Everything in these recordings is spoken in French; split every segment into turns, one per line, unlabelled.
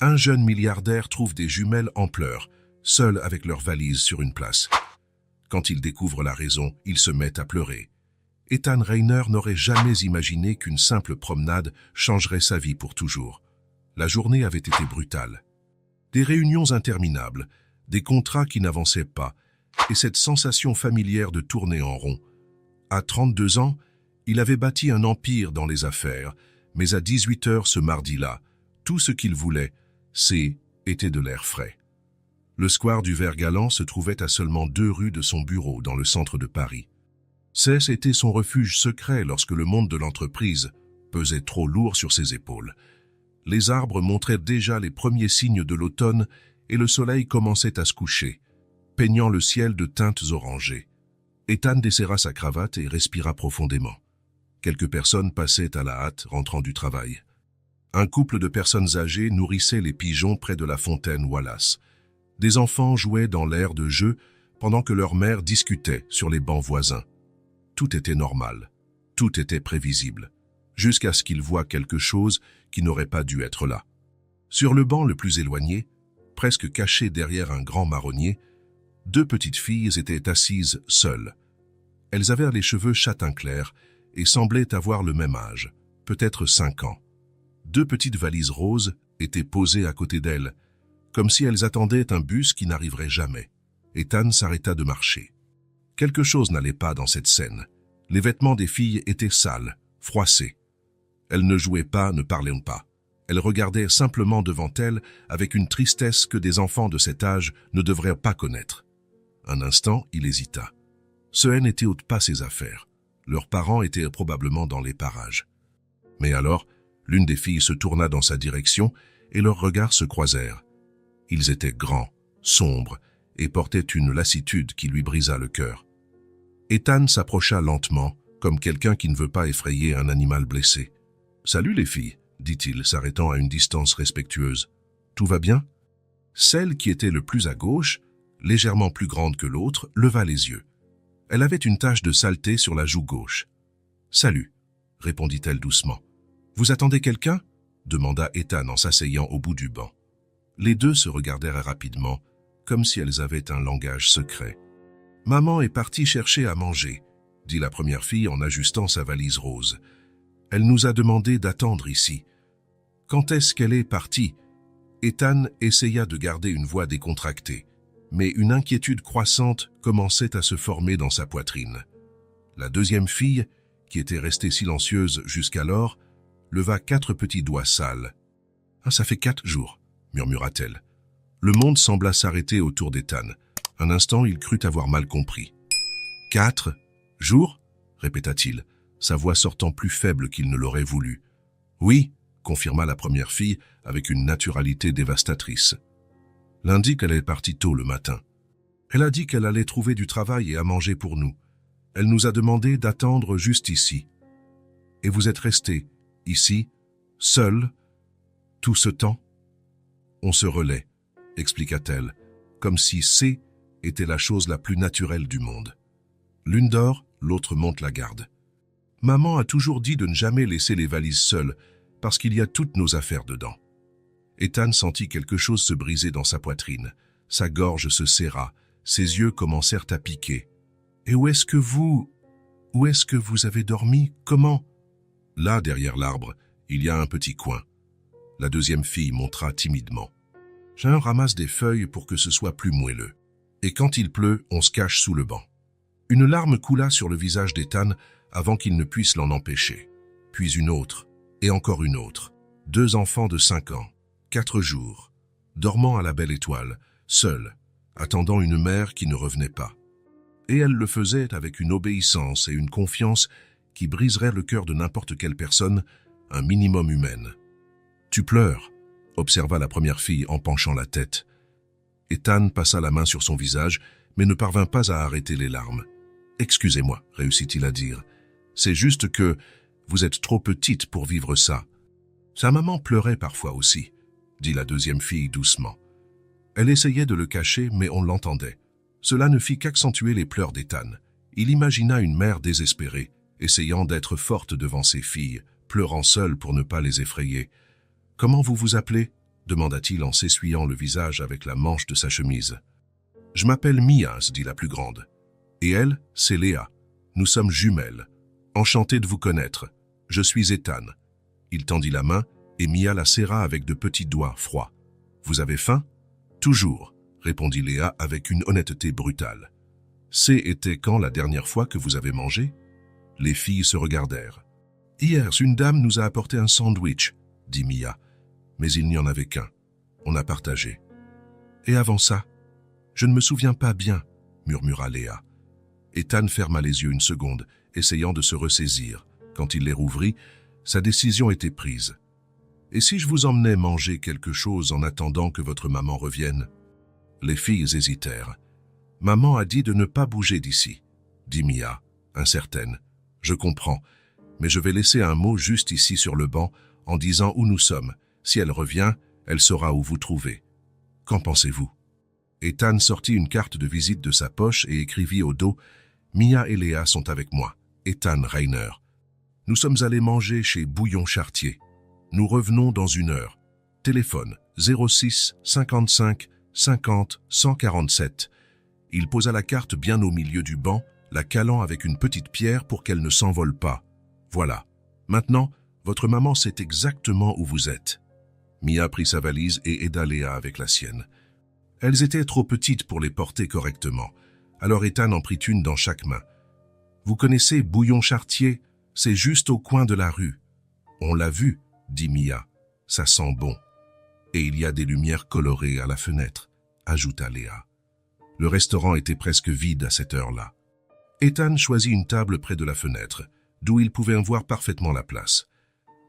Un jeune milliardaire trouve des jumelles en pleurs, seuls avec leurs valises sur une place. Quand il découvre la raison, il se met à pleurer. Ethan Rainer n'aurait jamais imaginé qu'une simple promenade changerait sa vie pour toujours. La journée avait été brutale. Des réunions interminables, des contrats qui n'avançaient pas, et cette sensation familière de tourner en rond. À 32 ans, il avait bâti un empire dans les affaires, mais à 18 heures ce mardi-là, tout ce qu'il voulait, était de l'air frais. Le square du Vert-Galant se trouvait à seulement 2 rues de son bureau dans le centre de Paris. C'était son refuge secret lorsque le monde de l'entreprise pesait trop lourd sur ses épaules. Les arbres montraient déjà les premiers signes de l'automne et le soleil commençait à se coucher, peignant le ciel de teintes orangées. Ethan desserra sa cravate et respira profondément. Quelques personnes passaient à la hâte rentrant du travail. Un couple de personnes âgées nourrissait les pigeons près de la fontaine Wallace. Des enfants jouaient dans l'aire de jeu pendant que leurs mères discutaient sur les bancs voisins. Tout était normal, tout était prévisible, jusqu'à ce qu'ils voient quelque chose qui n'aurait pas dû être là. Sur le banc le plus éloigné, presque caché derrière un grand marronnier, 2 petites filles étaient assises seules. Elles avaient les cheveux châtain clair et semblaient avoir le même âge, peut-être 5 ans. 2 petites valises roses étaient posées à côté d'elles, comme si elles attendaient un bus qui n'arriverait jamais. Ethan s'arrêta de marcher. Quelque chose n'allait pas dans cette scène. Les vêtements des filles étaient sales, froissés. Elles ne jouaient pas, ne parlaient pas. Elles regardaient simplement devant elles avec une tristesse que des enfants de cet âge ne devraient pas connaître. Un instant, il hésita. Ce haine n'était pas ses affaires. Leurs parents étaient probablement dans les parages. Mais alors, l'une des filles se tourna dans sa direction et leurs regards se croisèrent. Ils étaient grands, sombres et portaient une lassitude qui lui brisa le cœur. Ethan s'approcha lentement, comme quelqu'un qui ne veut pas effrayer un animal blessé. « Salut les filles », dit-il, s'arrêtant à une distance respectueuse. « Tout va bien ?» Celle qui était le plus à gauche, légèrement plus grande que l'autre, leva les yeux. Elle avait une tache de saleté sur la joue gauche. « Salut », répondit-elle doucement. « Vous attendez quelqu'un » demanda Ethan en s'asseyant au bout du banc. Les deux se regardèrent rapidement, comme si elles avaient un langage secret. « Maman est partie chercher à manger », dit la première fille en ajustant sa valise rose. « Elle nous a demandé d'attendre ici. »« Quand est-ce qu'elle est partie ?» Ethan essaya de garder une voix décontractée, mais une inquiétude croissante commençait à se former dans sa poitrine. La deuxième fille, qui était restée silencieuse jusqu'alors, leva 4 petits doigts sales. « Ah, ça fait 4 jours », murmura-t-elle. Le monde sembla s'arrêter autour d'Ethan. Un instant, il crut avoir mal compris. « 4 jours ?» répéta-t-il, sa voix sortant plus faible qu'il ne l'aurait voulu. « Oui », confirma la première fille avec une naturalité dévastatrice. « Lundi qu'elle est partie tôt le matin. Elle a dit qu'elle allait trouver du travail et à manger pour nous. Elle nous a demandé d'attendre juste ici. Et vous êtes restés, ici, seuls, tout ce temps ?»« On se relaie », expliqua-t-elle, comme si était la chose la plus naturelle du monde. L'une dort, l'autre monte la garde. Maman a toujours dit de ne jamais laisser les valises seules, parce qu'il y a toutes nos affaires dedans. Ethan sentit quelque chose se briser dans sa poitrine. Sa gorge se serra, ses yeux commencèrent à piquer. « Et où est-ce que vous avez dormi? Comment ?» Là, derrière l'arbre, il y a un petit coin. La deuxième fille montra timidement. « Jean ramasse des feuilles pour que ce soit plus moelleux. Et quand il pleut, on se cache sous le banc. » Une larme coula sur le visage d'Ethan avant qu'il ne puisse l'en empêcher. Puis une autre, et encore une autre. 2 enfants de 5 ans, 4 jours, dormant à la belle étoile, seuls, attendant une mère qui ne revenait pas. Et elle le faisait avec une obéissance et une confiance qui briseraient le cœur de n'importe quelle personne, un minimum humaine. « Tu pleures », observa la première fille en penchant la tête. Ethan passa la main sur son visage, mais ne parvint pas à arrêter les larmes. « Excusez-moi », réussit-il à dire. « C'est juste que vous êtes trop petite pour vivre ça. » Sa maman pleurait parfois aussi, dit la deuxième fille doucement. Elle essayait de le cacher, mais on l'entendait. Cela ne fit qu'accentuer les pleurs d'Ethan. Il imagina une mère désespérée, essayant d'être forte devant ses filles, pleurant seule pour ne pas les effrayer. « Comment vous vous appelez » demanda-t-il en s'essuyant le visage avec la manche de sa chemise. « Je m'appelle Mia, dit la plus grande. Et elle, c'est Léa. Nous sommes jumelles. Enchanté de vous connaître. Je suis Ethan. » Il tendit la main et Mia la serra avec de petits doigts froids. « Vous avez faim ?»« Toujours, » répondit Léa avec une honnêteté brutale. « C'était quand la dernière fois que vous avez mangé ?» Les filles se regardèrent. « Hier, une dame nous a apporté un sandwich, » dit Mia. « Mais il n'y en avait qu'un. On a partagé. »« Et avant ça ?»« Je ne me souviens pas bien, » murmura Léa. Ethan ferma les yeux une seconde, essayant de se ressaisir. Quand il les rouvrit, sa décision était prise. « Et si je vous emmenais manger quelque chose en attendant que votre maman revienne ?» Les filles hésitèrent. « Maman a dit de ne pas bouger d'ici, » dit Mia, incertaine. « Je comprends, mais je vais laisser un mot juste ici sur le banc en disant où nous sommes. Si elle revient, elle saura où vous trouver. Qu'en pensez-vous » Ethan sortit une carte de visite de sa poche et écrivit au dos « Mia et Léa sont avec moi, Ethan Rainer. Nous sommes allés manger chez Bouillon Chartier. Nous revenons dans 1 heure. Téléphone 06 55 50 147. » Il posa la carte bien au milieu du banc, la calant avec une petite pierre pour qu'elle ne s'envole pas. « Voilà. Maintenant, votre maman sait exactement où vous êtes. » Mia prit sa valise et aida Léa avec la sienne. Elles étaient trop petites pour les porter correctement, alors Ethan en prit une dans chaque main. « Vous connaissez Bouillon Chartier? C'est juste au coin de la rue. »« On l'a vu, » dit Mia. « Ça sent bon. »« Et il y a des lumières colorées à la fenêtre, » ajouta Léa. Le restaurant était presque vide à cette heure-là. Ethan choisit une table près de la fenêtre, d'où il pouvait voir parfaitement la place.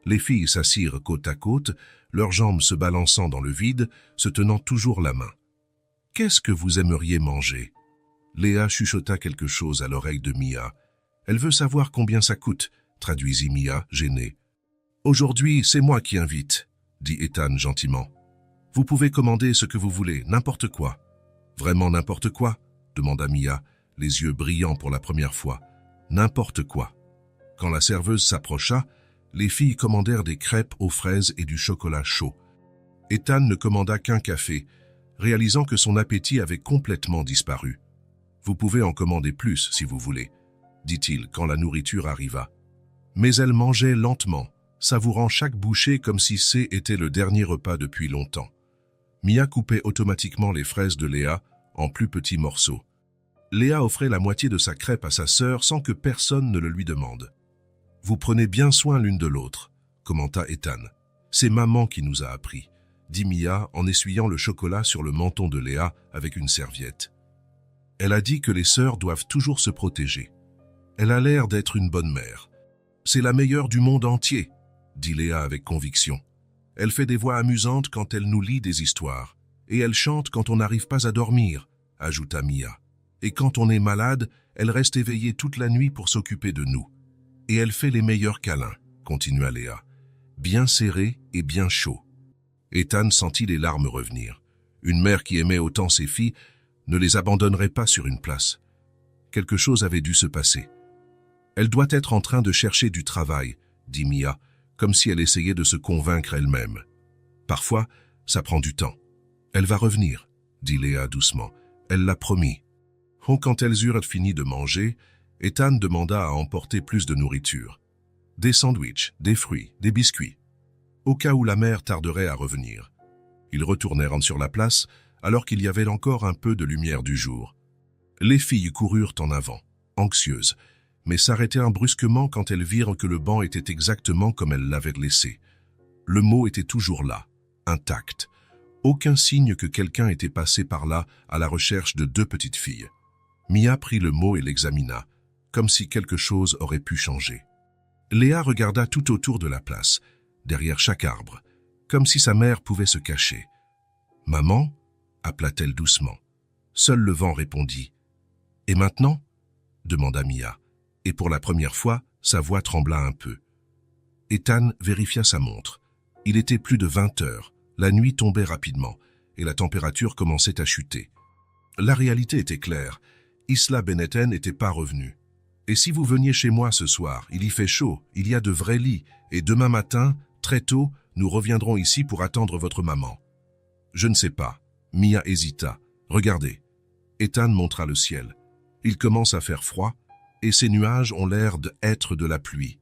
Les filles s'assirent côte à côte, leurs jambes se balançant dans le vide, se tenant toujours la main. « Qu'est-ce que vous aimeriez manger ?» Léa chuchota quelque chose à l'oreille de Mia. « Elle veut savoir combien ça coûte, » traduisit Mia, gênée. « Aujourd'hui, c'est moi qui invite, » dit Ethan gentiment. « Vous pouvez commander ce que vous voulez, n'importe quoi. »« Vraiment n'importe quoi ?» demanda Mia, les yeux brillants pour la première fois. « N'importe quoi. » Quand la serveuse s'approcha, les filles commandèrent des crêpes aux fraises et du chocolat chaud. Ethan ne commanda qu'un café, réalisant que son appétit avait complètement disparu. « Vous pouvez en commander plus si vous voulez, » dit-il quand la nourriture arriva. Mais elle mangeait lentement, savourant chaque bouchée comme si c'était le dernier repas depuis longtemps. Mia coupait automatiquement les fraises de Léa en plus petits morceaux. Léa offrait la moitié de sa crêpe à sa sœur sans que personne ne le lui demande. « Vous prenez bien soin l'une de l'autre, » commenta Ethan. « C'est maman qui nous a appris, » dit Mia en essuyant le chocolat sur le menton de Léa avec une serviette. « Elle a dit que les sœurs doivent toujours se protéger. Elle a l'air d'être une bonne mère. C'est la meilleure du monde entier, » dit Léa avec conviction. « Elle fait des voix amusantes quand elle nous lit des histoires, et elle chante quand on n'arrive pas à dormir, » ajouta Mia. « Et quand on est malade, elle reste éveillée toute la nuit pour s'occuper de nous. Et elle fait les meilleurs câlins, » continua Léa. « Bien serrés et bien chauds. » Ethan sentit les larmes revenir. Une mère qui aimait autant ses filles ne les abandonnerait pas sur une place. Quelque chose avait dû se passer. « Elle doit être en train de chercher du travail, » dit Mia, comme si elle essayait de se convaincre elle-même. « Parfois, ça prend du temps. »« Elle va revenir, » dit Léa doucement. « Elle l'a promis. » Quand elles eurent fini de manger, Ethan demanda à emporter plus de nourriture. Des sandwichs, des fruits, des biscuits. Au cas où la mère tarderait à revenir. Ils retournèrent sur la place, alors qu'il y avait encore un peu de lumière du jour. Les filles coururent en avant, anxieuses, mais s'arrêtèrent brusquement quand elles virent que le banc était exactement comme elles l'avaient laissé. Le mot était toujours là, intact. Aucun signe que quelqu'un était passé par là à la recherche de 2 petites filles. Mia prit le mot et l'examina, comme si quelque chose aurait pu changer. Léa regarda tout autour de la place, derrière chaque arbre, comme si sa mère pouvait se cacher. « Maman » appela-t-elle doucement. Seul le vent répondit. « Et maintenant » demanda Mia, et pour la première fois, sa voix trembla un peu. Ethan vérifia sa montre. Il était plus de 20 heures, la nuit tombait rapidement, et la température commençait à chuter. La réalité était claire. Isla Beneten n'était pas revenue. « Et si vous veniez chez moi ce soir, il y fait chaud, il y a de vrais lits, et demain matin, très tôt, nous reviendrons ici pour attendre votre maman, » Je ne sais pas. Mia hésita. Regardez. Ethan montra le ciel. Il commence à faire froid, et ces nuages ont l'air d'être de la pluie.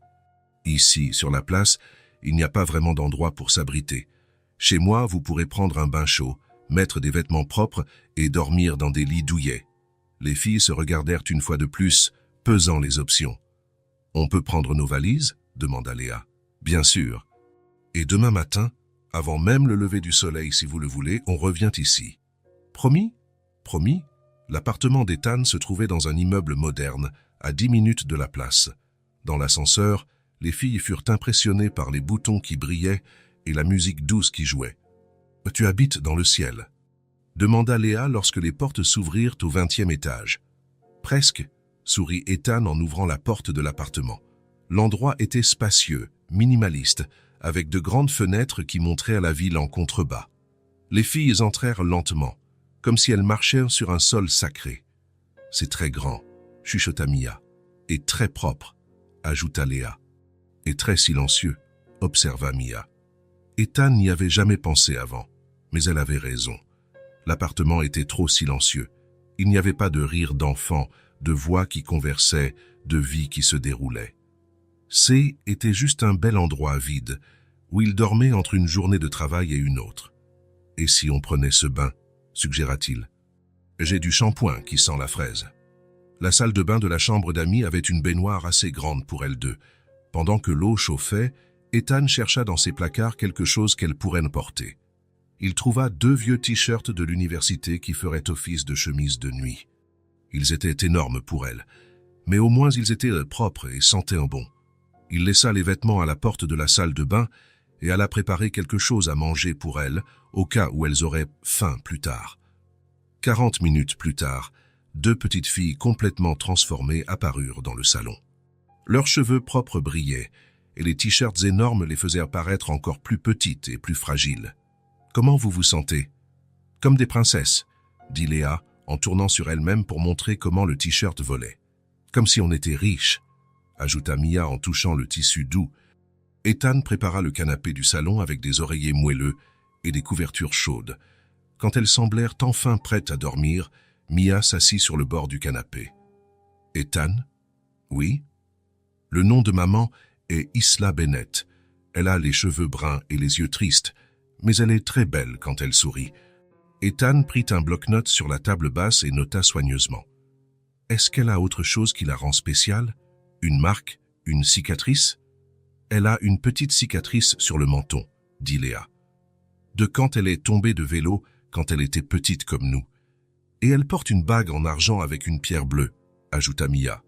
Ici, sur la place, il n'y a pas vraiment d'endroit pour s'abriter. Chez moi, vous pourrez prendre un bain chaud, mettre des vêtements propres et dormir dans des lits douillets. Les filles se regardèrent une fois de plus, pesant les options. « On peut prendre nos valises ?» demanda Léa. « Bien sûr. Et demain matin, avant même le lever du soleil si vous le voulez, on revient ici. »« Promis ?»« Promis ?» L'appartement d'Ethan se trouvait dans un immeuble moderne, à 10 minutes de la place. Dans l'ascenseur, les filles furent impressionnées par les boutons qui brillaient et la musique douce qui jouait. « Tu habites dans le ciel ?» demanda Léa lorsque les portes s'ouvrirent au 20e étage. « Presque », sourit Ethan en ouvrant la porte de l'appartement. L'endroit était spacieux, minimaliste, avec de grandes fenêtres qui montraient à la ville en contrebas. Les filles entrèrent lentement, comme si elles marchaient sur un sol sacré. « C'est très grand », chuchota Mia. « Et très propre », ajouta Léa. « Et très silencieux », observa Mia. Ethan n'y avait jamais pensé avant, mais elle avait raison. L'appartement était trop silencieux. Il n'y avait pas de rire d'enfants, de voix qui conversaient, de vie qui se déroulait. C était juste un bel endroit vide, où il dormait entre une journée de travail et une autre. « Et si on prenait ce bain ?» suggéra-t-il. « J'ai du shampoing qui sent la fraise. » La salle de bain de la chambre d'amis avait une baignoire assez grande pour elles deux. Pendant que l'eau chauffait, Ethan chercha dans ses placards quelque chose qu'elle pourrait porter. Il trouva 2 vieux t-shirts de l'université qui feraient office de chemise de nuit. Ils étaient énormes pour elle, mais au moins ils étaient propres et sentaient bon. Il laissa les vêtements à la porte de la salle de bain et alla préparer quelque chose à manger pour elles, au cas où elles auraient faim plus tard. 40 minutes plus tard, 2 petites filles complètement transformées apparurent dans le salon. Leurs cheveux propres brillaient, et les t-shirts énormes les faisaient paraître encore plus petites et plus fragiles. « Comment vous vous sentez ?»« Comme des princesses, » dit Léa, en tournant sur elle-même pour montrer comment le t-shirt volait. « Comme si on était riche, » ajouta Mia en touchant le tissu doux. Ethan prépara le canapé du salon avec des oreillers moelleux et des couvertures chaudes. Quand elles semblèrent enfin prêtes à dormir, Mia s'assit sur le bord du canapé. « Ethan ?»« Oui ?» Le nom de maman est Isla Bennett. Elle a les cheveux bruns et les yeux tristes, mais elle est très belle quand elle sourit. Ethan prit un bloc-notes sur la table basse et nota soigneusement. « Est-ce qu'elle a autre chose qui la rend spéciale? Une marque? Une cicatrice ?»« Elle a une petite cicatrice sur le menton, » dit Léa. « De quand elle est tombée de vélo quand elle était petite comme nous. Et elle porte une bague en argent avec une pierre bleue, » ajouta Mia.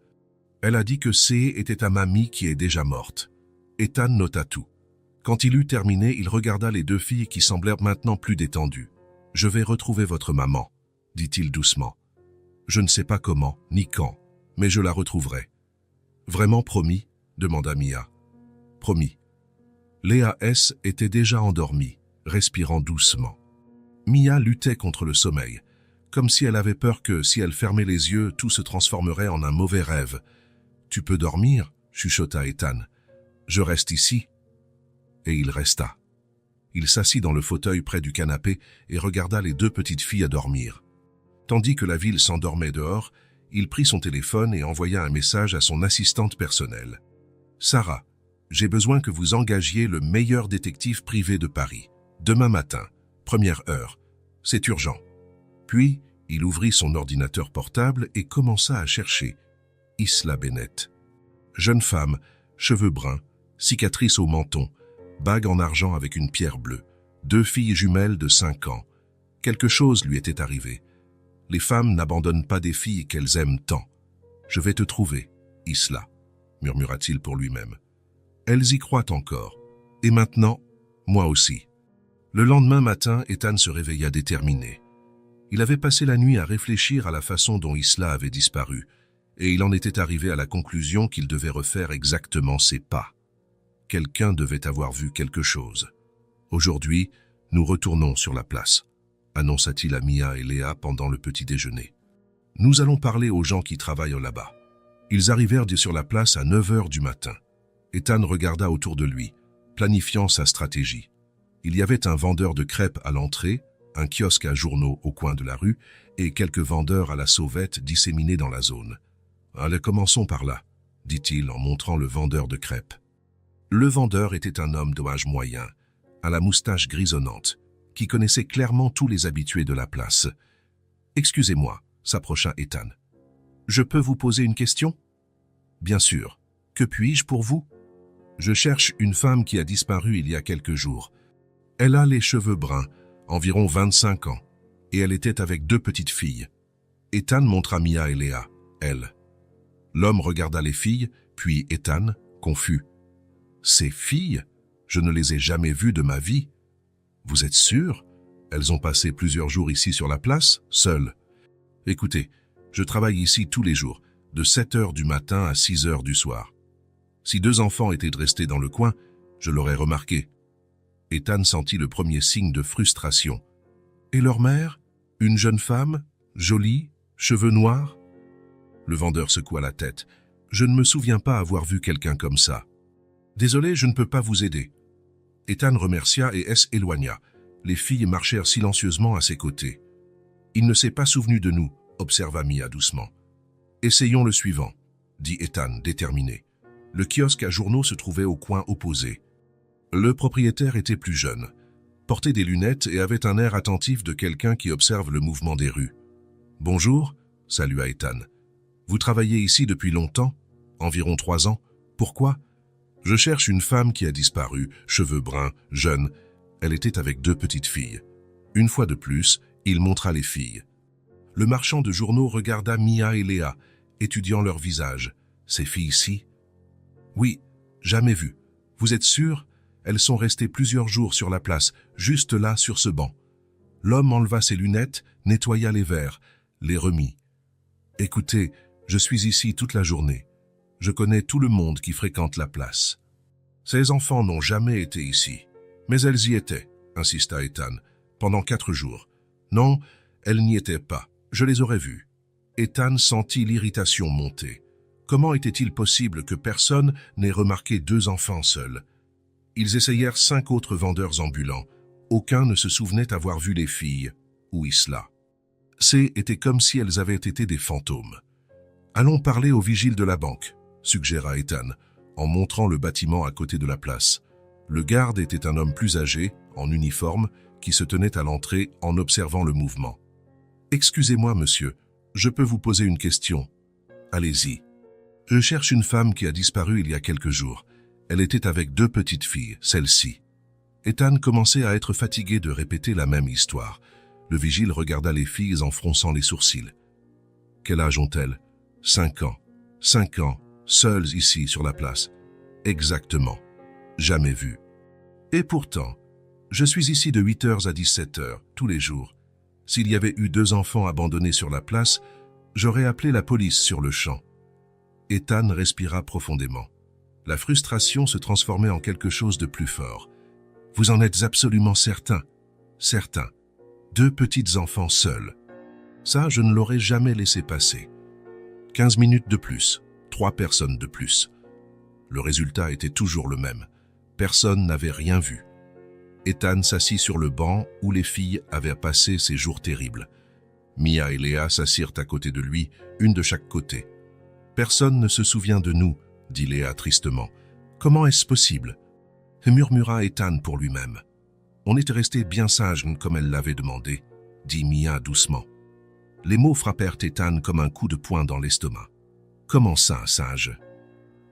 Elle a dit que C était ta mamie qui est déjà morte. Ethan nota tout. Quand il eut terminé, il regarda les 2 filles qui semblèrent maintenant plus détendues. « Je vais retrouver votre maman, » dit-il doucement. « Je ne sais pas comment, ni quand, mais je la retrouverai. »« Vraiment promis ?» demanda Mia. « Promis. » Léa S. était déjà endormie, respirant doucement. Mia luttait contre le sommeil, comme si elle avait peur que, si elle fermait les yeux, tout se transformerait en un mauvais rêve. « Tu peux dormir ?» chuchota Ethan. « Je reste ici. » Et il resta. Il s'assit dans le fauteuil près du canapé et regarda les 2 petites filles à dormir. Tandis que la ville s'endormait dehors, il prit son téléphone et envoya un message à son assistante personnelle. « Sarah, j'ai besoin que vous engagiez le meilleur détective privé de Paris. Demain matin, 1e heure. C'est urgent. » Puis, il ouvrit son ordinateur portable et commença à chercher. Isla Bennett. Jeune femme, cheveux bruns, cicatrice au menton, bague en argent avec une pierre bleue, 2 filles jumelles de 5 ans. Quelque chose lui était arrivé. Les femmes n'abandonnent pas des filles qu'elles aiment tant. « Je vais te trouver, Isla, » murmura-t-il pour lui-même. Elles y croient encore. Et maintenant, moi aussi. Le lendemain matin, Ethan se réveilla déterminé. Il avait passé la nuit à réfléchir à la façon dont Isla avait disparu, et il en était arrivé à la conclusion qu'il devait refaire exactement ses pas. Quelqu'un devait avoir vu quelque chose. Aujourd'hui, nous retournons sur la place, annonça-t-il à Mia et Léa pendant le petit déjeuner. Nous allons parler aux gens qui travaillent là-bas. Ils arrivèrent sur la place à 9 heures du matin. Ethan regarda autour de lui, planifiant sa stratégie. Il y avait un vendeur de crêpes à l'entrée, un kiosque à journaux au coin de la rue et quelques vendeurs à la sauvette disséminés dans la zone. « Allez, commençons par là, » dit-il en montrant le vendeur de crêpes. Le vendeur était un homme d'âge moyen, à la moustache grisonnante, qui connaissait clairement tous les habitués de la place. « Excusez-moi, » s'approcha Ethan. « Je peux vous poser une question ?»« Bien sûr. Que puis-je pour vous ?»« Je cherche une femme qui a disparu il y a quelques jours. Elle a les cheveux bruns, environ 25 ans, et elle était avec 2 petites filles. » Ethan montra Mia et Léa, elle. L'homme regarda les filles, puis Ethan, confus. « Ces filles? Je ne les ai jamais vues de ma vie. Vous êtes sûr? Elles ont passé plusieurs jours ici sur la place, seules. Écoutez, je travaille ici tous les jours, de 7 heures du matin à 6 heures du soir. Si 2 enfants étaient restés dans le coin, je l'aurais remarqué. » Ethan sentit le premier signe de frustration. « Et leur mère? Une jeune femme? Jolie? Cheveux noirs ?» Le vendeur secoua la tête. « Je ne me souviens pas avoir vu quelqu'un comme ça. »« Désolé, je ne peux pas vous aider. » Ethan remercia et s'éloigna. Les filles marchèrent silencieusement à ses côtés. « Il ne s'est pas souvenu de nous, » observa Mia doucement. « Essayons le suivant, » dit Ethan, déterminé. Le kiosque à journaux se trouvait au coin opposé. Le propriétaire était plus jeune, portait des lunettes et avait un air attentif de quelqu'un qui observe le mouvement des rues. « Bonjour, » salua Ethan. « Vous travaillez ici depuis longtemps? Environ 3 ans. Pourquoi? » « Je cherche une femme qui a disparu, cheveux bruns, jeune. Elle était avec 2 petites filles. » Une fois de plus, il montra les filles. Le marchand de journaux regarda Mia et Léa, étudiant leur visage. « Ces filles-ci? »« Oui, jamais vues. Vous êtes sûr? Elles sont restées plusieurs jours sur la place, juste là sur ce banc. » L'homme enleva ses lunettes, nettoya les verres, les remit. « Écoutez, je suis ici toute la journée. Je connais tout le monde qui fréquente la place. Ces enfants n'ont jamais été ici. Mais elles y étaient, » insista Ethan, « pendant 4 jours. Non, elles n'y étaient pas. Je les aurais vues. » Ethan sentit l'irritation monter. Comment était-il possible que personne n'ait remarqué 2 enfants seuls? Ils essayèrent 5 autres vendeurs ambulants. Aucun ne se souvenait avoir vu les filles ou Isla. C'était comme si elles avaient été des fantômes. « Allons parler au vigile de la banque, » suggéra Ethan, en montrant le bâtiment à côté de la place. Le garde était un homme plus âgé, en uniforme, qui se tenait à l'entrée en observant le mouvement. « Excusez-moi, monsieur, je peux vous poser une question. »« Allez-y. »« Je cherche une femme qui a disparu il y a quelques jours. Elle était avec 2 petites filles, celle-ci. » Ethan commençait à être fatigué de répéter la même histoire. Le vigile regarda les filles en fronçant les sourcils. « Quel âge ont-elles? »« 5 ans. 5 ans, seules ici sur la place. »« Exactement. Jamais vues. Et pourtant, je suis ici de 8 heures à 17 heures, tous les jours. S'il y avait eu 2 enfants abandonnés sur la place, j'aurais appelé la police sur le champ. » Ethan respira profondément. La frustration se transformait en quelque chose de plus fort. « Vous en êtes absolument certain? »« Certain. 2 petites enfants seuls. Ça, je ne l'aurais jamais laissé passer. 15 minutes de plus, 3 personnes de plus. Le résultat était toujours le même. Personne n'avait rien vu. Ethan s'assit sur le banc où les filles avaient passé ces jours terribles. Mia et Léa s'assirent à côté de lui, une de chaque côté. « Personne ne se souvient de nous, » dit Léa tristement. « Comment est-ce possible ?» murmura Ethan pour lui-même. « On était restés bien sages comme elle l'avait demandé, » dit Mia doucement. Les mots frappèrent Ethan comme un coup de poing dans l'estomac. « Comment ça, sage ?»«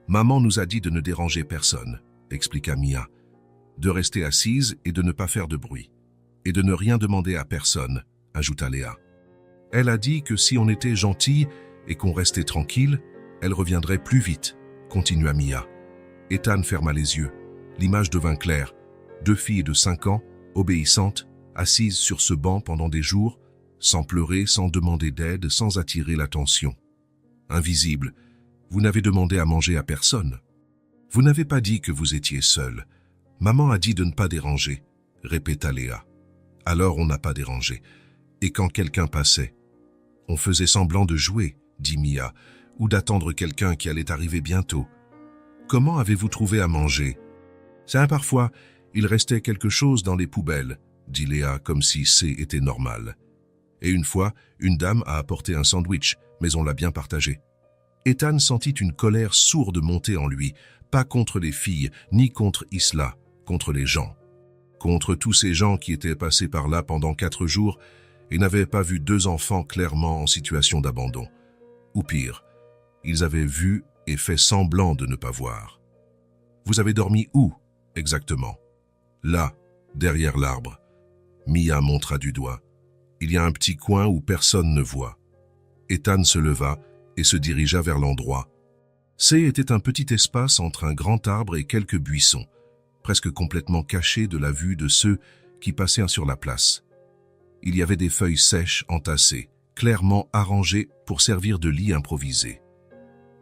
Maman nous a dit de ne déranger personne, » expliqua Mia. « De rester assise et de ne pas faire de bruit. Et de ne rien demander à personne, » ajouta Léa. « Elle a dit que si on était gentil et qu'on restait tranquille, elle reviendrait plus vite, » continua Mia. Ethan ferma les yeux. L'image devint claire. 2 filles de 5 ans, obéissantes, assises sur ce banc pendant des jours, sans pleurer, sans demander d'aide, sans attirer l'attention. Invisible, vous n'avez demandé à manger à personne. Vous n'avez pas dit que vous étiez seul. Maman a dit de ne pas déranger, répéta Léa. Alors on n'a pas dérangé. Et quand quelqu'un passait, on faisait semblant de jouer, dit Mia, ou d'attendre quelqu'un qui allait arriver bientôt. Comment avez-vous trouvé à manger? Ça, parfois, il restait quelque chose dans les poubelles, dit Léa comme si C était normal. Et une fois, une dame a apporté un sandwich, mais on l'a bien partagé. Ethan sentit une colère sourde monter en lui, pas contre les filles, ni contre Isla, contre les gens. Contre tous ces gens qui étaient passés par là pendant 4 jours et n'avaient pas vu 2 enfants clairement en situation d'abandon. Ou pire, ils avaient vu et fait semblant de ne pas voir. « Vous avez dormi où, exactement ?»« Là, derrière l'arbre. » Mia montra du doigt. « Il y a un petit coin où personne ne voit. » Ethan se leva et se dirigea vers l'endroit. C était un petit espace entre un grand arbre et quelques buissons, presque complètement caché de la vue de ceux qui passaient sur la place. Il y avait des feuilles sèches entassées, clairement arrangées pour servir de lit improvisé.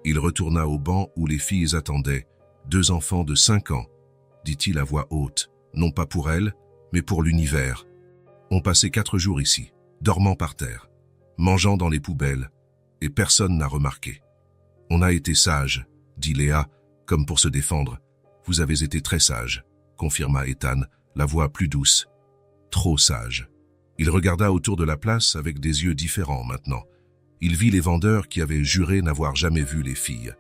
Il retourna au banc où les filles attendaient, 2 enfants de 5 ans, dit-il à voix haute, non pas pour elles, mais pour l'univers. On passait 4 jours ici, dormant par terre, mangeant dans les poubelles, et personne n'a remarqué. On a été sages, dit Léa, comme pour se défendre. Vous avez été très sage, confirma Ethan, la voix plus douce. Trop sage. Il regarda autour de la place avec des yeux différents maintenant. Il vit les vendeurs qui avaient juré n'avoir jamais vu les filles.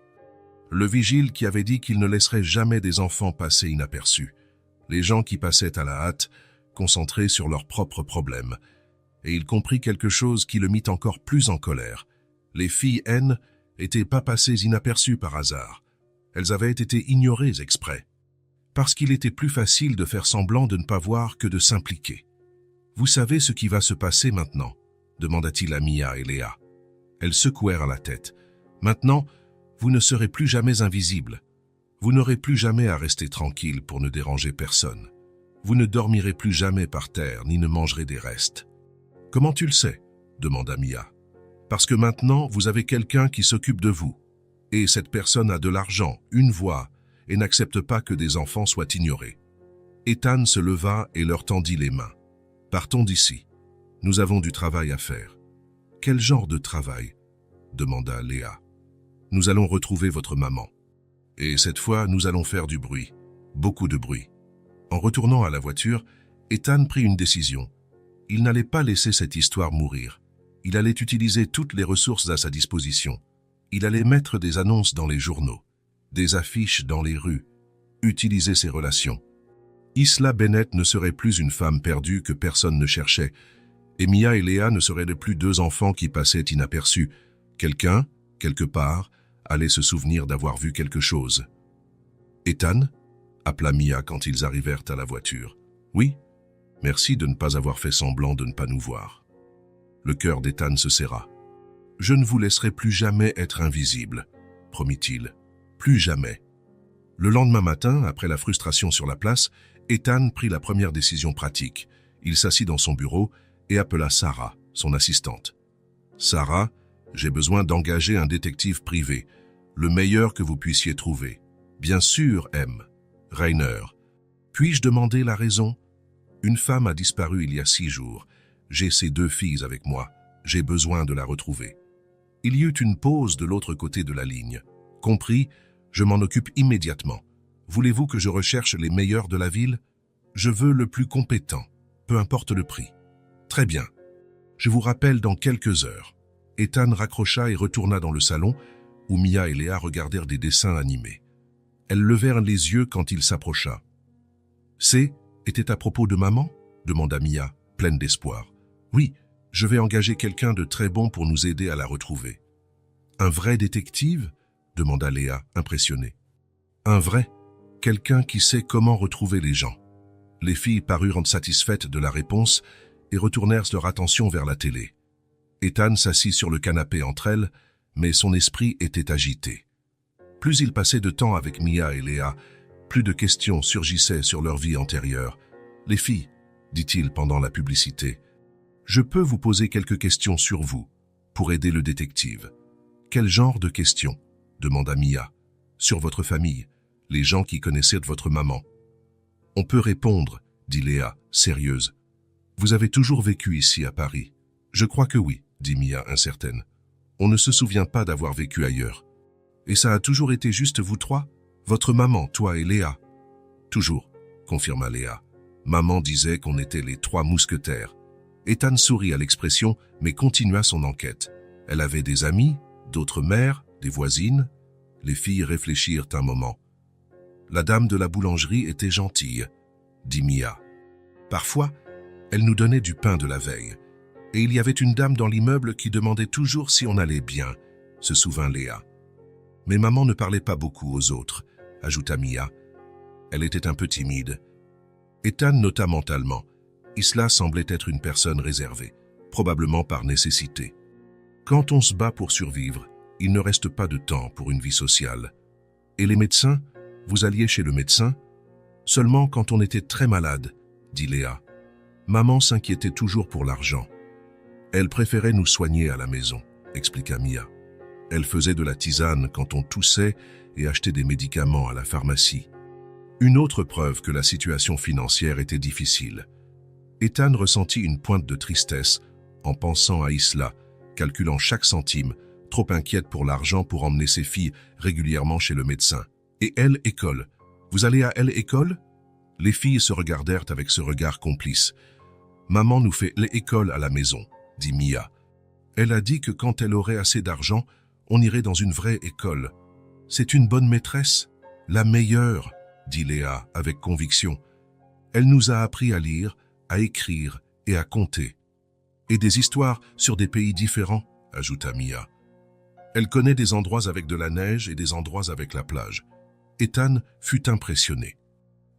Le vigile qui avait dit qu'il ne laisserait jamais des enfants passer inaperçus. Les gens qui passaient à la hâte, concentrés sur leurs propres problèmes. Et il comprit quelque chose qui le mit encore plus en colère. Les filles N n'étaient pas passées inaperçues par hasard. Elles avaient été ignorées exprès. Parce qu'il était plus facile de faire semblant de ne pas voir que de s'impliquer. « Vous savez ce qui va se passer maintenant ?» demanda-t-il à Mia et Léa. Elles secouèrent la tête. « Maintenant, vous ne serez plus jamais invisibles. Vous n'aurez plus jamais à rester tranquille pour ne déranger personne. Vous ne dormirez plus jamais par terre ni ne mangerez des restes. »« Comment tu le sais ?» demanda Mia. « Parce que maintenant, vous avez quelqu'un qui s'occupe de vous. Et cette personne a de l'argent, une voix, et n'accepte pas que des enfants soient ignorés. » Ethan se leva et leur tendit les mains. « Partons d'ici. Nous avons du travail à faire. »« Quel genre de travail ?» demanda Léa. « Nous allons retrouver votre maman. Et cette fois, nous allons faire du bruit. Beaucoup de bruit. » En retournant à la voiture, Ethan prit une décision. Il n'allait pas laisser cette histoire mourir. Il allait utiliser toutes les ressources à sa disposition. Il allait mettre des annonces dans les journaux, des affiches dans les rues, utiliser ses relations. Isla Bennett ne serait plus une femme perdue que personne ne cherchait, et Mia et Léa ne seraient plus 2 enfants qui passaient inaperçus. Quelqu'un, quelque part, allait se souvenir d'avoir vu quelque chose. « Ethan ?» appela Mia quand ils arrivèrent à la voiture. « Oui, merci de ne pas avoir fait semblant de ne pas nous voir. » Le cœur d'Ethan se serra. « Je ne vous laisserai plus jamais être invisible, » promit-il. « Plus jamais. » Le lendemain matin, après la frustration sur la place, Ethan prit la première décision pratique. Il s'assit dans son bureau et appela Sarah, son assistante. « Sarah, j'ai besoin d'engager un détective privé, le meilleur que vous puissiez trouver. Bien sûr, M. Rainer. Puis-je demander la raison? Une femme a disparu il y a 6 jours. J'ai ces 2 filles avec moi. J'ai besoin de la retrouver. » Il y eut une pause de l'autre côté de la ligne. « Compris, je m'en occupe immédiatement. Voulez-vous que je recherche les meilleurs de la ville? Je veux le plus compétent, peu importe le prix. » Très bien. Je vous rappelle dans quelques heures. Ethan raccrocha et retourna dans le salon où Mia et Léa regardèrent des dessins animés. Elles levèrent les yeux quand il s'approcha. « C'est était à propos de maman ?» demanda Mia, pleine d'espoir. « Oui, je vais engager quelqu'un de très bon pour nous aider à la retrouver. »« Un vrai détective ?» demanda Léa, impressionnée. « Un vrai, quelqu'un qui sait comment retrouver les gens. » Les filles parurent satisfaites de la réponse et retournèrent leur attention vers la télé. Ethan s'assit sur le canapé entre elles, mais son esprit était agité. Plus il passait de temps avec Mia et Léa, plus de questions surgissaient sur leur vie antérieure. « Les filles, » dit-il pendant la publicité, « je peux vous poser quelques questions sur vous, pour aider le détective. »« Quel genre de questions ?» demanda Mia. « Sur votre famille, les gens qui connaissaient votre maman. »« On peut répondre, » dit Léa, sérieuse. « Vous avez toujours vécu ici à Paris ?»« Je crois que oui, » dit Mia, incertaine. « On ne se souvient pas d'avoir vécu ailleurs. »« Et ça a toujours été juste vous 3 ? Votre maman, toi et Léa ?»« Toujours, » confirma Léa. « Maman disait qu'on était les 3 mousquetaires. Ethan sourit à l'expression, mais continua son enquête. Elle avait des amis, d'autres mères, des voisines. Les filles réfléchirent un moment. La dame de la boulangerie était gentille, dit Mia. Parfois, elle nous donnait du pain de la veille. Et il y avait une dame dans l'immeuble qui demandait toujours si on allait bien, se souvint Léa. Mais maman ne parlait pas beaucoup aux autres, ajouta Mia. Elle était un peu timide. Ethan nota mentalement. Isla semblait être une personne réservée, probablement par nécessité. Quand on se bat pour survivre, il ne reste pas de temps pour une vie sociale. Et les médecins, vous alliez chez le médecin? Seulement quand on était très malade, dit Léa. Maman s'inquiétait toujours pour l'argent. Elle préférait nous soigner à la maison, expliqua Mia. Elle faisait de la tisane quand on toussait et achetait des médicaments à la pharmacie. Une autre preuve que la situation financière était difficile. Ethan ressentit une pointe de tristesse en pensant à Isla, calculant chaque centime, trop inquiète pour l'argent pour emmener ses filles régulièrement chez le médecin. Et elle, école. Vous allez à elle, école? Les filles se regardèrent avec ce regard complice. Maman nous fait l'école à la maison, dit Mia. Elle a dit que quand elle aurait assez d'argent, on irait dans une vraie école. C'est une bonne maîtresse, la meilleure, dit Léa avec conviction. Elle nous a appris à lire, à écrire et à compter. Et des histoires sur des pays différents, ajouta Mia. Elle connaît des endroits avec de la neige et des endroits avec la plage. Ethan fut impressionné.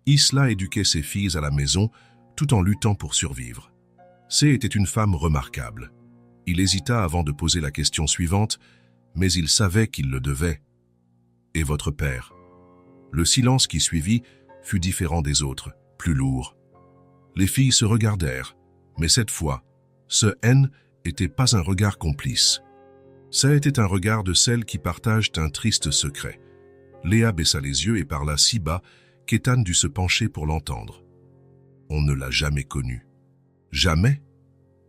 Isla éduquait ses filles à la maison tout en luttant pour survivre. C était une femme remarquable. Il hésita avant de poser la question suivante, mais il savait qu'il le devait. Et votre père? Le silence qui suivit fut différent des autres, plus lourd. Les filles se regardèrent, mais cette fois, ce « N » n'était pas un regard complice. Ça était un regard de celles qui partagent un triste secret. Léa baissa les yeux et parla si bas qu'Ethan dut se pencher pour l'entendre. « On ne l'a jamais connu. »« Jamais ?»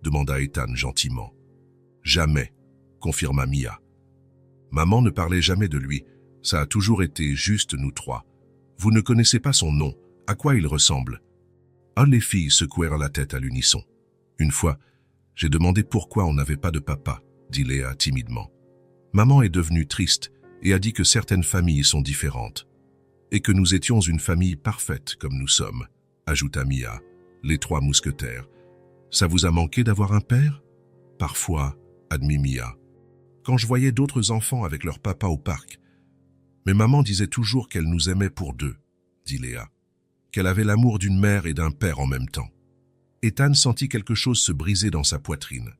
demanda Ethan gentiment. « Jamais », confirma Mia. « Maman ne parlait jamais de lui. Ça a toujours été juste nous 3. Vous ne connaissez pas son nom. À quoi il ressemble ?» Ah, les filles secouèrent la tête à l'unisson. Une fois, j'ai demandé pourquoi on n'avait pas de papa, dit Léa timidement. Maman est devenue triste et a dit que certaines familles sont différentes. Et que nous étions une famille parfaite comme nous sommes, ajouta Mia, les 3 mousquetaires. Ça vous a manqué d'avoir un père? Parfois, admit Mia. Quand je voyais d'autres enfants avec leur papa au parc. Mais maman disait toujours qu'elle nous aimait pour 2, dit Léa. Qu'elle avait l'amour d'une mère et d'un père en même temps. Ethan sentit quelque chose se briser dans sa poitrine.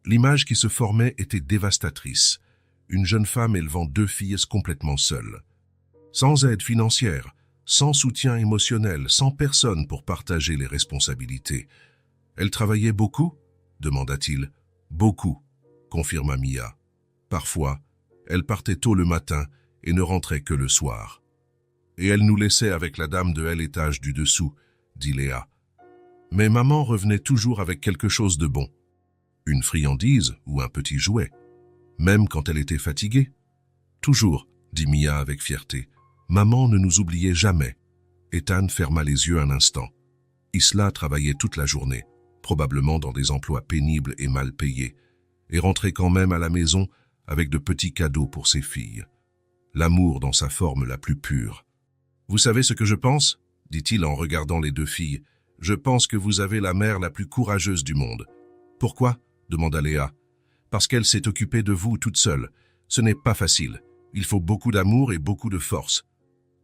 L'image qui se formait était dévastatrice. Une jeune femme élevant 2 filles complètement seule. Sans aide financière, sans soutien émotionnel, sans personne pour partager les responsabilités. Elle travaillait beaucoup? Demanda-t-il. Beaucoup, confirma Mia. Parfois, elle partait tôt le matin et ne rentrait que le soir. Et elle nous laissait avec la dame de l'étage du dessous, dit Léa. Mais maman revenait toujours avec quelque chose de bon. Une friandise ou un petit jouet. Même quand elle était fatiguée. Toujours, dit Mia avec fierté. Maman ne nous oubliait jamais. Ethan ferma les yeux un instant. Isla travaillait toute la journée, probablement dans des emplois pénibles et mal payés, et rentrait quand même à la maison avec de petits cadeaux pour ses filles. L'amour dans sa forme la plus pure. « Vous savez ce que je pense ?» dit-il en regardant les 2 filles. « Je pense que vous avez la mère la plus courageuse du monde. »« Pourquoi ?» demanda Léa. « Parce qu'elle s'est occupée de vous toute seule. Ce n'est pas facile. Il faut beaucoup d'amour et beaucoup de force. »«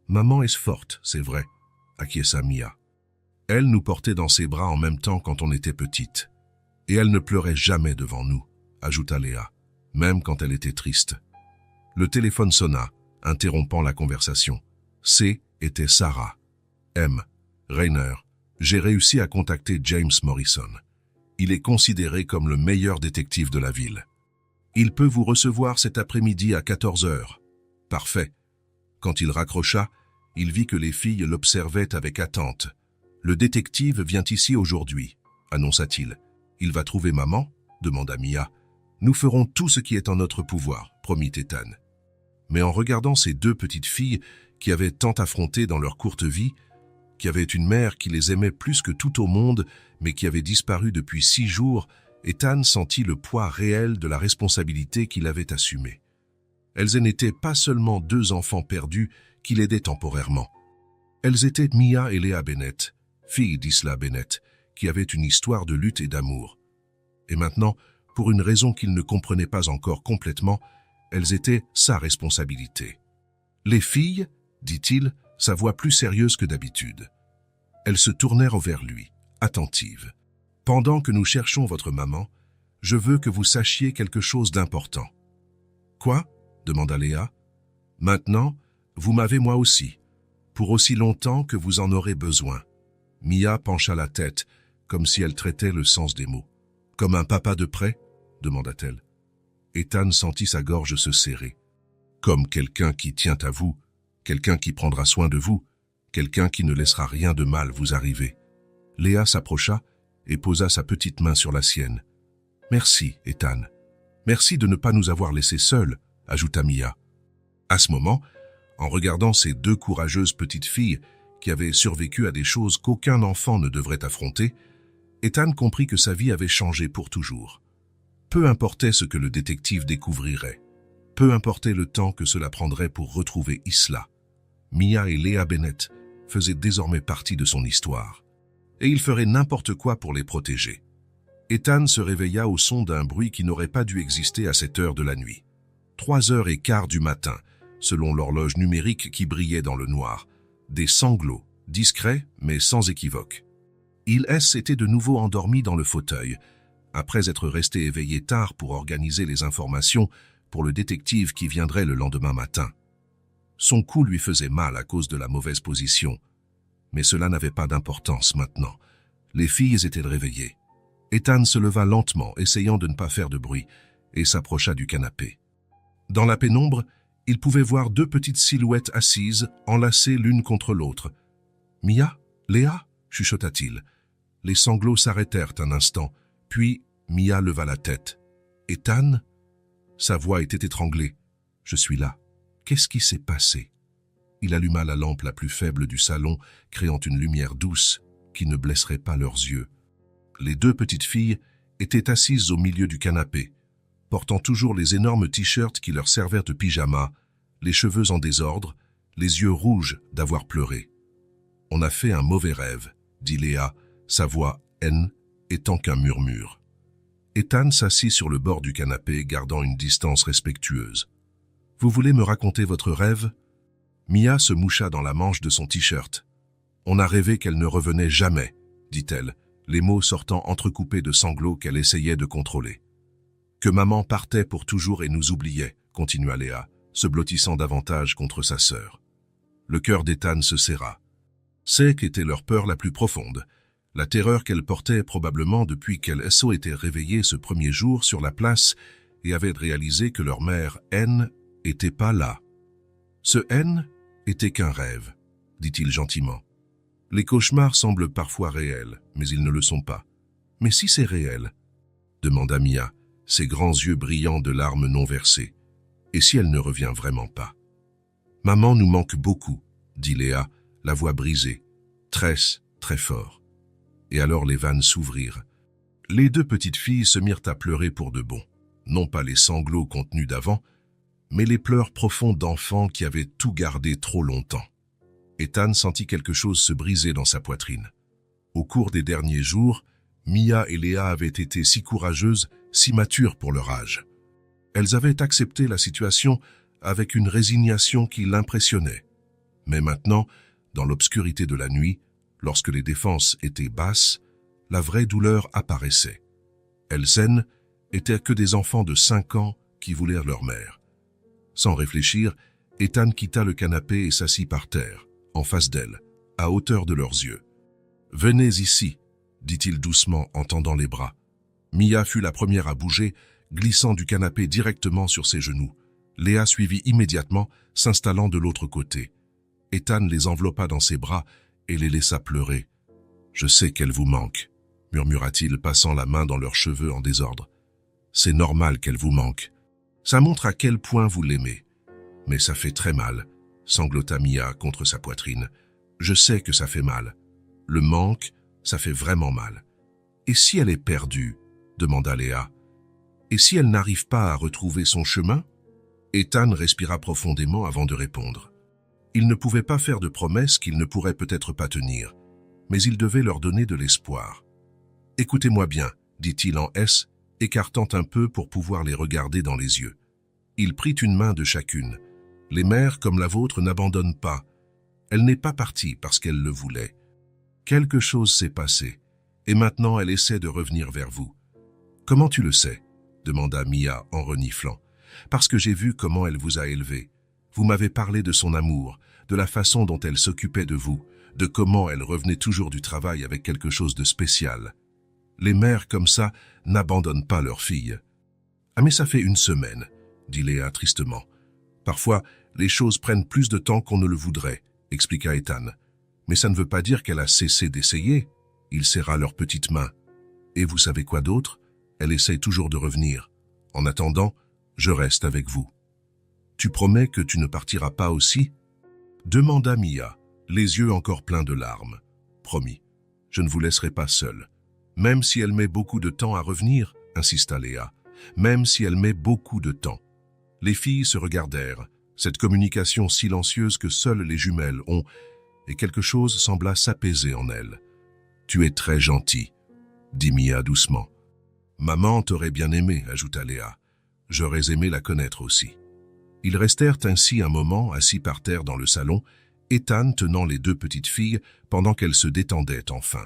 Maman est forte, c'est vrai, » acquiesça Mia. Elle nous portait dans ses bras en même temps quand on était petite. Et elle ne pleurait jamais devant nous, ajouta Léa, même quand elle était triste. Le téléphone sonna, interrompant la conversation. C était Sarah. M. Rainer. J'ai réussi à contacter James Morrison. Il est considéré comme le meilleur détective de la ville. Il peut vous recevoir cet après-midi à 14 heures. Parfait. Quand il raccrocha, il vit que les filles l'observaient avec attente. Le détective vient ici aujourd'hui, annonça-t-il. Il va trouver maman? Demanda Mia. Nous ferons tout ce qui est en notre pouvoir, promit Ethan. Mais en regardant ces 2 petites filles qui avaient tant affronté dans leur courte vie, qui avaient une mère qui les aimait plus que tout au monde, mais qui avait disparu depuis 6 jours, Ethan sentit le poids réel de la responsabilité qu'il avait assumée. Elles n'étaient pas seulement 2 enfants perdus qui l'aidaient temporairement. Elles étaient Mia et Léa Bennett, filles d'Isla Bennett, qui avaient une histoire de lutte et d'amour. Et maintenant, pour une raison qu'il ne comprenait pas encore complètement, elles étaient sa responsabilité. « Les filles, dit-il, sa voix plus sérieuse que d'habitude. Elles se tournèrent vers lui, attentives. « Pendant que nous cherchons votre maman, je veux que vous sachiez quelque chose d'important. »« Quoi ?» demanda Léa. « Maintenant, vous m'avez moi aussi, pour aussi longtemps que vous en aurez besoin. » Mia pencha la tête, comme si elle traitait le sens des mots. « Comme un papa de près ?» demanda-t-elle. Ethan sentit sa gorge se serrer. « Comme quelqu'un qui tient à vous, quelqu'un qui prendra soin de vous, quelqu'un qui ne laissera rien de mal vous arriver. » Léa s'approcha et posa sa petite main sur la sienne. « Merci, Ethan. Merci de ne pas nous avoir laissés seuls, » ajouta Mia. À ce moment, en regardant ces 2 courageuses petites filles qui avaient survécu à des choses qu'aucun enfant ne devrait affronter, Ethan comprit que sa vie avait changé pour toujours. Peu importait ce que le détective découvrirait, peu importait le temps que cela prendrait pour retrouver Isla. Mia et Léa Bennett faisaient désormais partie de son histoire, et il ferait n'importe quoi pour les protéger. Ethan se réveilla au son d'un bruit qui n'aurait pas dû exister à cette heure de la nuit. 3h15 du matin, selon l'horloge numérique qui brillait dans le noir. Des sanglots, discrets mais sans équivoque. Il s'était de nouveau endormi dans le fauteuil, après être resté éveillé tard pour organiser les informations pour le détective qui viendrait le lendemain matin. Son cou lui faisait mal à cause de la mauvaise position, mais cela n'avait pas d'importance maintenant. Les filles étaient réveillées. Ethan se leva lentement, essayant de ne pas faire de bruit, et s'approcha du canapé. Dans la pénombre, il pouvait voir 2 petites silhouettes assises, enlacées l'une contre l'autre. « Mia? Léa » chuchota-t-il. Les sanglots s'arrêtèrent un instant, puis Mia leva la tête. « Ethan » Sa voix était étranglée. « Je suis là. Qu'est-ce qui s'est passé ?» Il alluma la lampe la plus faible du salon, créant une lumière douce qui ne blesserait pas leurs yeux. Les 2 petites filles étaient assises au milieu du canapé, portant toujours les énormes t-shirts qui leur servaient de pyjama, les cheveux en désordre, les yeux rouges d'avoir pleuré. « On a fait un mauvais rêve », dit Léa, sa voix haine étant qu'un murmure. Ethan s'assit sur le bord du canapé, gardant une distance respectueuse. « Vous voulez me raconter votre rêve ?» Mia se moucha dans la manche de son t-shirt. « On a rêvé qu'elle ne revenait jamais, » dit-elle, les mots sortant entrecoupés de sanglots qu'elle essayait de contrôler. « Que maman partait pour toujours et nous oubliait, » continua Léa, se blottissant davantage contre sa sœur. Le cœur d'Ethan se serra. C'est qu'était leur peur la plus profonde, la terreur qu'elle portait probablement depuis qu'elle était réveillée ce premier jour sur la place et avait réalisé que leur mère, N, était pas là. Ce N était qu'un rêve, dit-il gentiment. Les cauchemars semblent parfois réels, mais ils ne le sont pas. Mais si c'est réel, demanda Mia, ses grands yeux brillants de larmes non versées. Et si elle ne revient vraiment pas? Maman nous manque beaucoup, dit Léa, la voix brisée, très fort. Et alors les vannes s'ouvrirent. Les 2 petites filles se mirent à pleurer pour de bon. Non pas les sanglots contenus d'avant, mais les pleurs profonds d'enfants qui avaient tout gardé trop longtemps. Ethan sentit quelque chose se briser dans sa poitrine. Au cours des derniers jours, Mia et Léa avaient été si courageuses, si matures pour leur âge. Elles avaient accepté la situation avec une résignation qui l'impressionnait. Mais maintenant, dans l'obscurité de la nuit, lorsque les défenses étaient basses, la vraie douleur apparaissait. Elles étaient que des enfants de 5 ans qui voulaient leur mère. Sans réfléchir, Ethan quitta le canapé et s'assit par terre, en face d'elle, à hauteur de leurs yeux. « Venez ici », dit-il doucement en tendant les bras. Mia fut la première à bouger, glissant du canapé directement sur ses genoux. Léa suivit immédiatement, s'installant de l'autre côté. Ethan les enveloppa dans ses bras et les laissa pleurer. « Je sais qu'elle vous manque », murmura-t-il, passant la main dans leurs cheveux en désordre. « C'est normal qu'elle vous manque. Ça montre à quel point vous l'aimez. Mais ça fait très mal, » sanglota Mia contre sa poitrine. « Je sais que ça fait mal. Le manque, ça fait vraiment mal. Et si elle est perdue? Demanda Léa. Et si elle n'arrive pas à retrouver son chemin? Ethan respira profondément avant de répondre. Il ne pouvait pas faire de promesses qu'il ne pourrait peut-être pas tenir, mais il devait leur donner de l'espoir. « Écoutez-moi bien, dit-il en S, écartant un peu pour pouvoir les regarder dans les yeux. Il prit une main de chacune. Les mères comme la vôtre n'abandonnent pas. Elle n'est pas partie parce qu'elle le voulait. Quelque chose s'est passé, et maintenant elle essaie de revenir vers vous. « Comment tu le sais ?» demanda Mia en reniflant. « Parce que j'ai vu comment elle vous a élevé. Vous m'avez parlé de son amour, de la façon dont elle s'occupait de vous, de comment elle revenait toujours du travail avec quelque chose de spécial. Les mères comme ça n'abandonnent pas leurs filles. »« Ah mais ça fait une semaine, » dit Léa tristement. « Parfois, les choses prennent plus de temps qu'on ne le voudrait, » expliqua Ethan. « Mais ça ne veut pas dire qu'elle a cessé d'essayer. » Il serra leurs petites mains. « Et vous savez quoi d'autre? Elle essaye toujours de revenir. En attendant, je reste avec vous. »« Tu promets que tu ne partiras pas aussi ?» demanda Mia, les yeux encore pleins de larmes. « Promis, je ne vous laisserai pas seule. Même si elle met beaucoup de temps à revenir, » insista Léa. « Même si elle met beaucoup de temps. » Les filles se regardèrent, cette communication silencieuse que seules les jumelles ont, et quelque chose sembla s'apaiser en elles. « Tu es très gentil, » dit Mia doucement. « Maman t'aurait bien aimé, » ajouta Léa. « J'aurais aimé la connaître aussi. » Ils restèrent ainsi un moment assis par terre dans le salon, Ethan tenant les deux petites filles pendant qu'elles se détendaient enfin.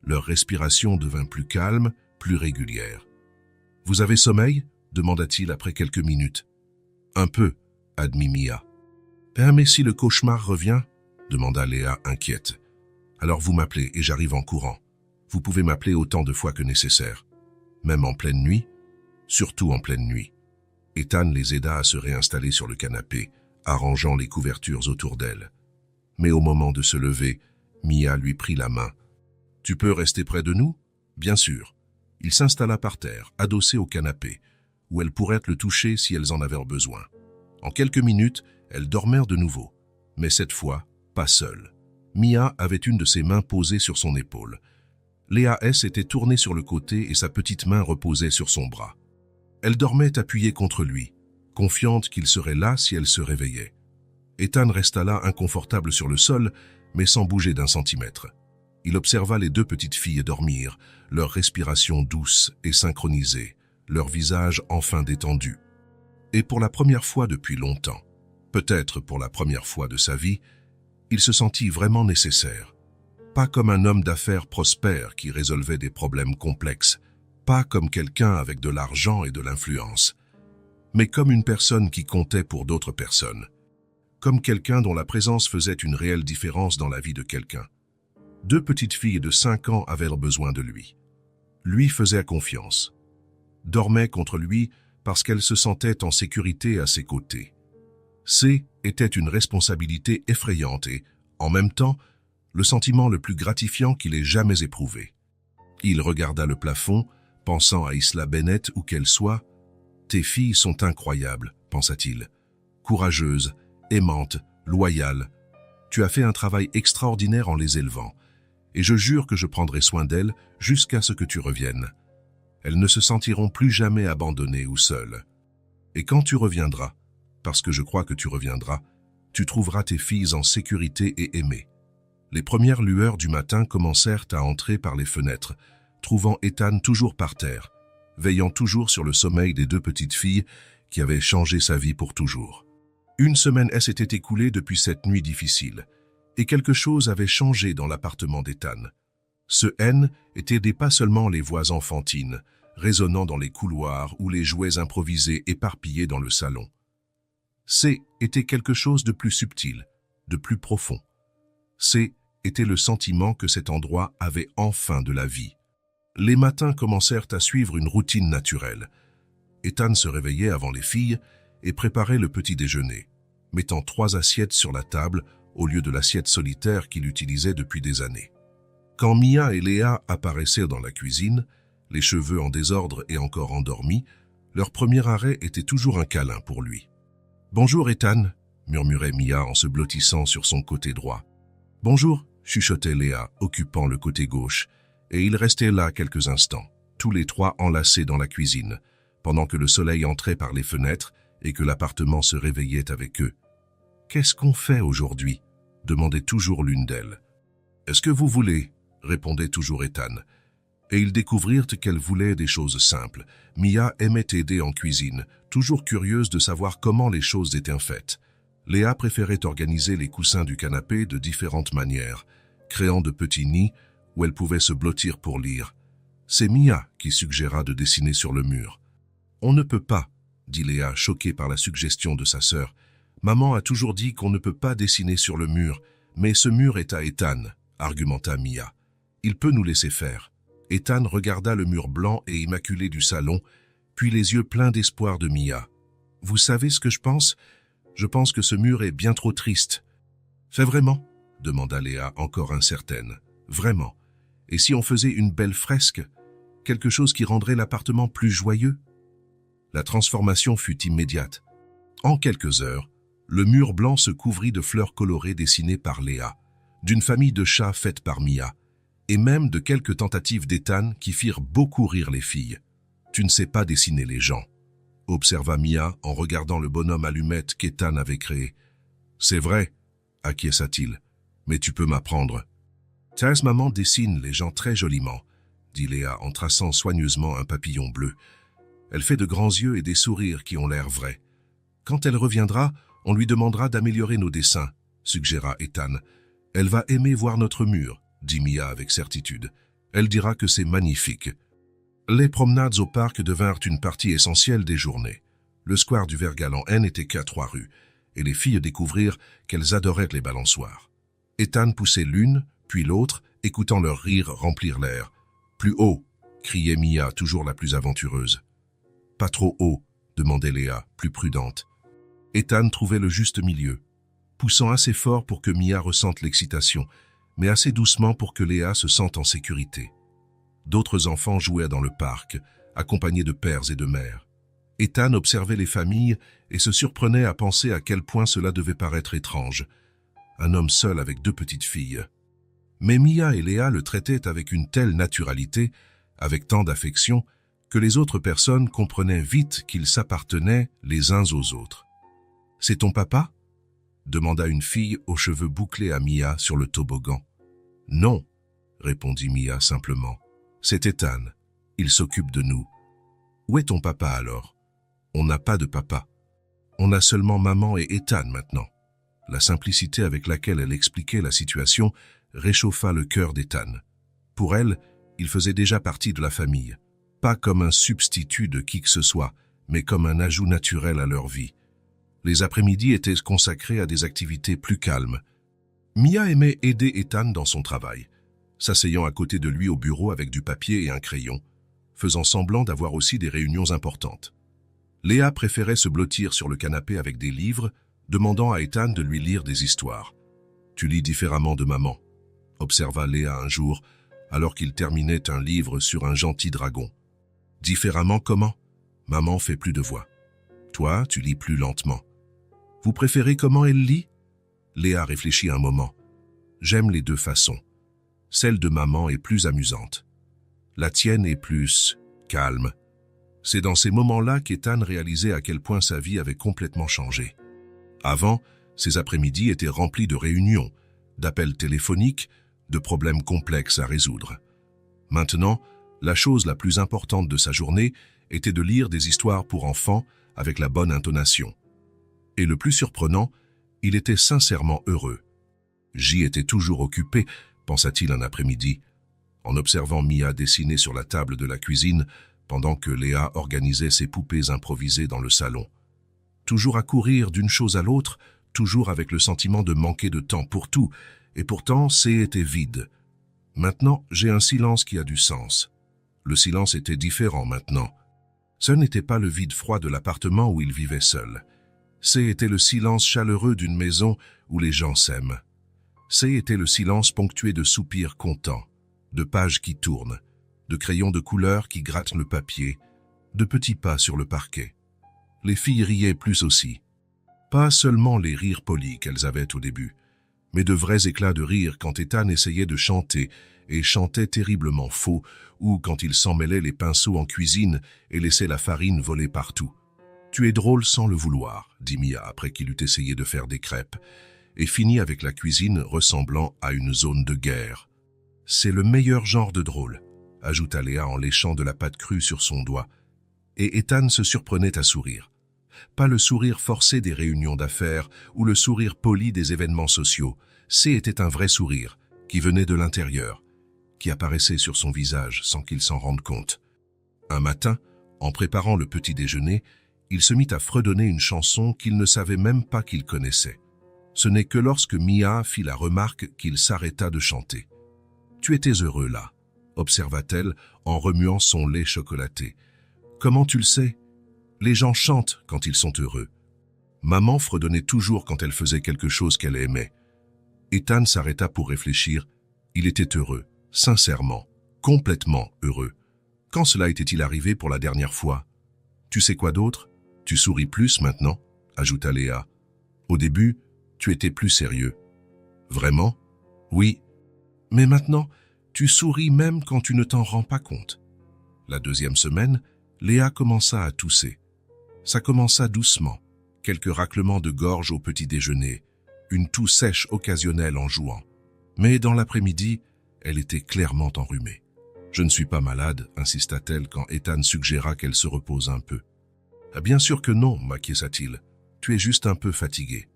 Leur respiration devint plus calme, plus régulière. « Vous avez sommeil ?» demanda-t-il après quelques minutes. « Un peu, » admit Mia. « Mais si le cauchemar revient ?» demanda Léa inquiète. « Alors vous m'appelez et j'arrive en courant. Vous pouvez m'appeler autant de fois que nécessaire. Même en pleine nuit, surtout en pleine nuit. » Ethan les aida à se réinstaller sur le canapé, arrangeant les couvertures autour d'elle. Mais au moment de se lever, Mia lui prit la main. « Tu peux rester près de nous ?»« Bien sûr. » Il s'installa par terre, adossé au canapé, où elles pourraient le toucher si elles en avaient besoin. En quelques minutes, elles dormirent de nouveau, mais cette fois, pas seules. Mia avait une de ses mains posée sur son épaule. Léa S. était tournée sur le côté et sa petite main reposait sur son bras. Elle dormait appuyée contre lui, confiante qu'il serait là si elle se réveillait. Ethan resta là inconfortable sur le sol, mais sans bouger d'un centimètre. Il observa les deux petites filles dormir, leur respiration douce et synchronisée, leur visage enfin détendu. Et pour la première fois depuis longtemps, peut-être pour la première fois de sa vie, il se sentit vraiment nécessaire. Pas comme un homme d'affaires prospère qui résolvait des problèmes complexes, pas comme quelqu'un avec de l'argent et de l'influence, mais comme une personne qui comptait pour d'autres personnes, comme quelqu'un dont la présence faisait une réelle différence dans la vie de quelqu'un. Deux petites filles de 5 ans avaient besoin de lui. Lui faisait confiance, dormait contre lui parce qu'elle se sentait en sécurité à ses côtés. C était une responsabilité effrayante et, en même temps, le sentiment le plus gratifiant qu'il ait jamais éprouvé. Il regarda le plafond, pensant à Isla Bennett où qu'elle soit. « Tes filles sont incroyables, » pensa-t-il. « Courageuses, aimantes, loyales. Tu as fait un travail extraordinaire en les élevant, et je jure que je prendrai soin d'elles jusqu'à ce que tu reviennes. Elles ne se sentiront plus jamais abandonnées ou seules. Et quand tu reviendras, parce que je crois que tu reviendras, tu trouveras tes filles en sécurité et aimées. » Les premières lueurs du matin commencèrent à entrer par les fenêtres, trouvant Ethan toujours par terre, veillant toujours sur le sommeil des deux petites filles qui avaient changé sa vie pour toujours. Une semaine s'était écoulée depuis cette nuit difficile, et quelque chose avait changé dans l'appartement d'Ethan. Ce N était pas seulement les voix enfantines, résonnant dans les couloirs ou les jouets improvisés éparpillés dans le salon. C était quelque chose de plus subtil, de plus profond. C était le sentiment que cet endroit avait enfin de la vie. Les matins commencèrent à suivre une routine naturelle. Ethan se réveillait avant les filles et préparait le petit déjeuner, mettant 3 assiettes sur la table au lieu de l'assiette solitaire qu'il utilisait depuis des années. Quand Mia et Léa apparaissaient dans la cuisine, les cheveux en désordre et encore endormis, leur premier arrêt était toujours un câlin pour lui. « Bonjour Ethan » murmurait Mia en se blottissant sur son côté droit. Bonjour, chuchotait Léa, occupant le côté gauche, et ils restaient là quelques instants, tous les trois enlacés dans la cuisine, pendant que le soleil entrait par les fenêtres et que l'appartement se réveillait avec eux. « Qu'est-ce qu'on fait aujourd'hui » demandait toujours l'une d'elles. « Est-ce que vous voulez » répondait toujours Ethan. Et ils découvrirent qu'elle voulait des choses simples. Mia aimait aider en cuisine, toujours curieuse de savoir comment les choses étaient faites. Léa préférait organiser les coussins du canapé de différentes manières, créant de petits nids où elle pouvait se blottir pour lire. C'est Mia qui suggéra de dessiner sur le mur. « On ne peut pas, » dit Léa, choquée par la suggestion de sa sœur. « Maman a toujours dit qu'on ne peut pas dessiner sur le mur, mais ce mur est à Ethan, » argumenta Mia. « Il peut nous laisser faire. » Ethan regarda le mur blanc et immaculé du salon, puis les yeux pleins d'espoir de Mia. « Vous savez ce que je pense ? Je pense que ce mur est bien trop triste. »« C'est vraiment ?» demanda Léa, encore incertaine. « Vraiment. Et si on faisait une belle fresque, quelque chose qui rendrait l'appartement plus joyeux ?» La transformation fut immédiate. En quelques heures, le mur blanc se couvrit de fleurs colorées dessinées par Léa, d'une famille de chats faite par Mia, et même de quelques tentatives d'Ethan qui firent beaucoup rire les filles. « Tu ne sais pas dessiner les gens », observa Mia en regardant le bonhomme allumette qu'Ethan avait créé. « C'est vrai, » acquiesça-t-il, « mais tu peux m'apprendre. »« Thérèse, maman dessine les gens très joliment, » dit Léa en traçant soigneusement un papillon bleu. « Elle fait de grands yeux et des sourires qui ont l'air vrais. Quand elle reviendra, on lui demandera d'améliorer nos dessins, » suggéra Ethan. « Elle va aimer voir notre mur, » dit Mia avec certitude. « Elle dira que c'est magnifique. » Les promenades au parc devinrent une partie essentielle des journées. Le square du Vert-Galant n'était qu'à 3 rues, et les filles découvrirent qu'elles adoraient les balançoires. Ethan poussait l'une, puis l'autre, écoutant leurs rires remplir l'air. « Plus haut !» criait Mia, toujours la plus aventureuse. « Pas trop haut !» demandait Léa, plus prudente. Ethan trouvait le juste milieu, poussant assez fort pour que Mia ressente l'excitation, mais assez doucement pour que Léa se sente en sécurité. D'autres enfants jouaient dans le parc, accompagnés de pères et de mères. Ethan observait les familles et se surprenait à penser à quel point cela devait paraître étrange. Un homme seul avec 2 petites filles. Mais Mia et Léa le traitaient avec une telle naturalité, avec tant d'affection, que les autres personnes comprenaient vite qu'ils s'appartenaient les uns aux autres. « C'est ton papa ?» demanda une fille aux cheveux bouclés à Mia sur le toboggan. « Non », répondit Mia simplement. « C'est Ethan. Il s'occupe de nous. »« Où est ton papa alors ?»« On n'a pas de papa. On a seulement maman et Ethan maintenant. » La simplicité avec laquelle elle expliquait la situation réchauffa le cœur d'Ethan. Pour elle, il faisait déjà partie de la famille, pas comme un substitut de qui que ce soit, mais comme un ajout naturel à leur vie. Les après-midi étaient consacrés à des activités plus calmes. Mia aimait aider Ethan dans son travail, s'asseyant à côté de lui au bureau avec du papier et un crayon, faisant semblant d'avoir aussi des réunions importantes. Léa préférait se blottir sur le canapé avec des livres, demandant à Ethan de lui lire des histoires. « Tu lis différemment de maman », observa Léa un jour, alors qu'il terminait un livre sur un gentil dragon. « Différemment comment ? Maman fait plus de voix. Toi, tu lis plus lentement. Vous préférez comment elle lit ? » Léa réfléchit un moment. « J'aime les 2 façons. Celle de maman est plus amusante. La tienne est plus calme. » C'est dans ces moments-là qu'Ethan réalisait à quel point sa vie avait complètement changé. Avant, ses après-midi étaient remplis de réunions, d'appels téléphoniques, de problèmes complexes à résoudre. Maintenant, la chose la plus importante de sa journée était de lire des histoires pour enfants avec la bonne intonation. Et le plus surprenant, il était sincèrement heureux. J'y étais toujours occupé, pensa-t-il un après-midi, en observant Mia dessiner sur la table de la cuisine pendant que Léa organisait ses poupées improvisées dans le salon. Toujours à courir d'une chose à l'autre, toujours avec le sentiment de manquer de temps pour tout, et pourtant C était vide. Maintenant, j'ai un silence qui a du sens. Le silence était différent maintenant. Ce n'était pas le vide froid de l'appartement où il vivait seul. C était le silence chaleureux d'une maison où les gens s'aiment. C était le silence ponctué de soupirs contents, de pages qui tournent, de crayons de couleur qui grattent le papier, de petits pas sur le parquet. Les filles riaient plus aussi. Pas seulement les rires polis qu'elles avaient au début, mais de vrais éclats de rire quand Ethan essayait de chanter et chantait terriblement faux, ou quand il s'emmêlait les pinceaux en cuisine et laissait la farine voler partout. « Tu es drôle sans le vouloir », dit Mia après qu'il eut essayé de faire des crêpes, et finit avec la cuisine ressemblant à une zone de guerre. « C'est le meilleur genre de drôle », ajouta Léa en léchant de la pâte crue sur son doigt, et Ethan se surprenait à sourire. Pas le sourire forcé des réunions d'affaires ou le sourire poli des événements sociaux. C'était un vrai sourire, qui venait de l'intérieur, qui apparaissait sur son visage sans qu'il s'en rende compte. Un matin, en préparant le petit déjeuner, il se mit à fredonner une chanson qu'il ne savait même pas qu'il connaissait. Ce n'est que lorsque Mia fit la remarque qu'il s'arrêta de chanter. « Tu étais heureux là », observa-t-elle en remuant son lait chocolaté. « Comment tu le sais ? Les gens chantent quand ils sont heureux. » Maman fredonnait toujours quand elle faisait quelque chose qu'elle aimait. Ethan s'arrêta pour réfléchir. Il était heureux, sincèrement, complètement heureux. Quand cela était-il arrivé pour la dernière fois ? « Tu sais quoi d'autre ? Tu souris plus maintenant » ajouta Léa. « Au début, tu étais plus sérieux. »« Vraiment ? » ?»« Oui. Mais maintenant, tu souris même quand tu ne t'en rends pas compte. » La deuxième semaine, Léa commença à tousser. Ça commença doucement, quelques raclements de gorge au petit déjeuner, une toux sèche occasionnelle en jouant. Mais dans l'après-midi, elle était clairement enrhumée. « Je ne suis pas malade », insista-t-elle quand Ethan suggéra qu'elle se repose un peu. « Bien sûr que non », m'acquiesça-t-il. « Tu es juste un peu fatiguée. »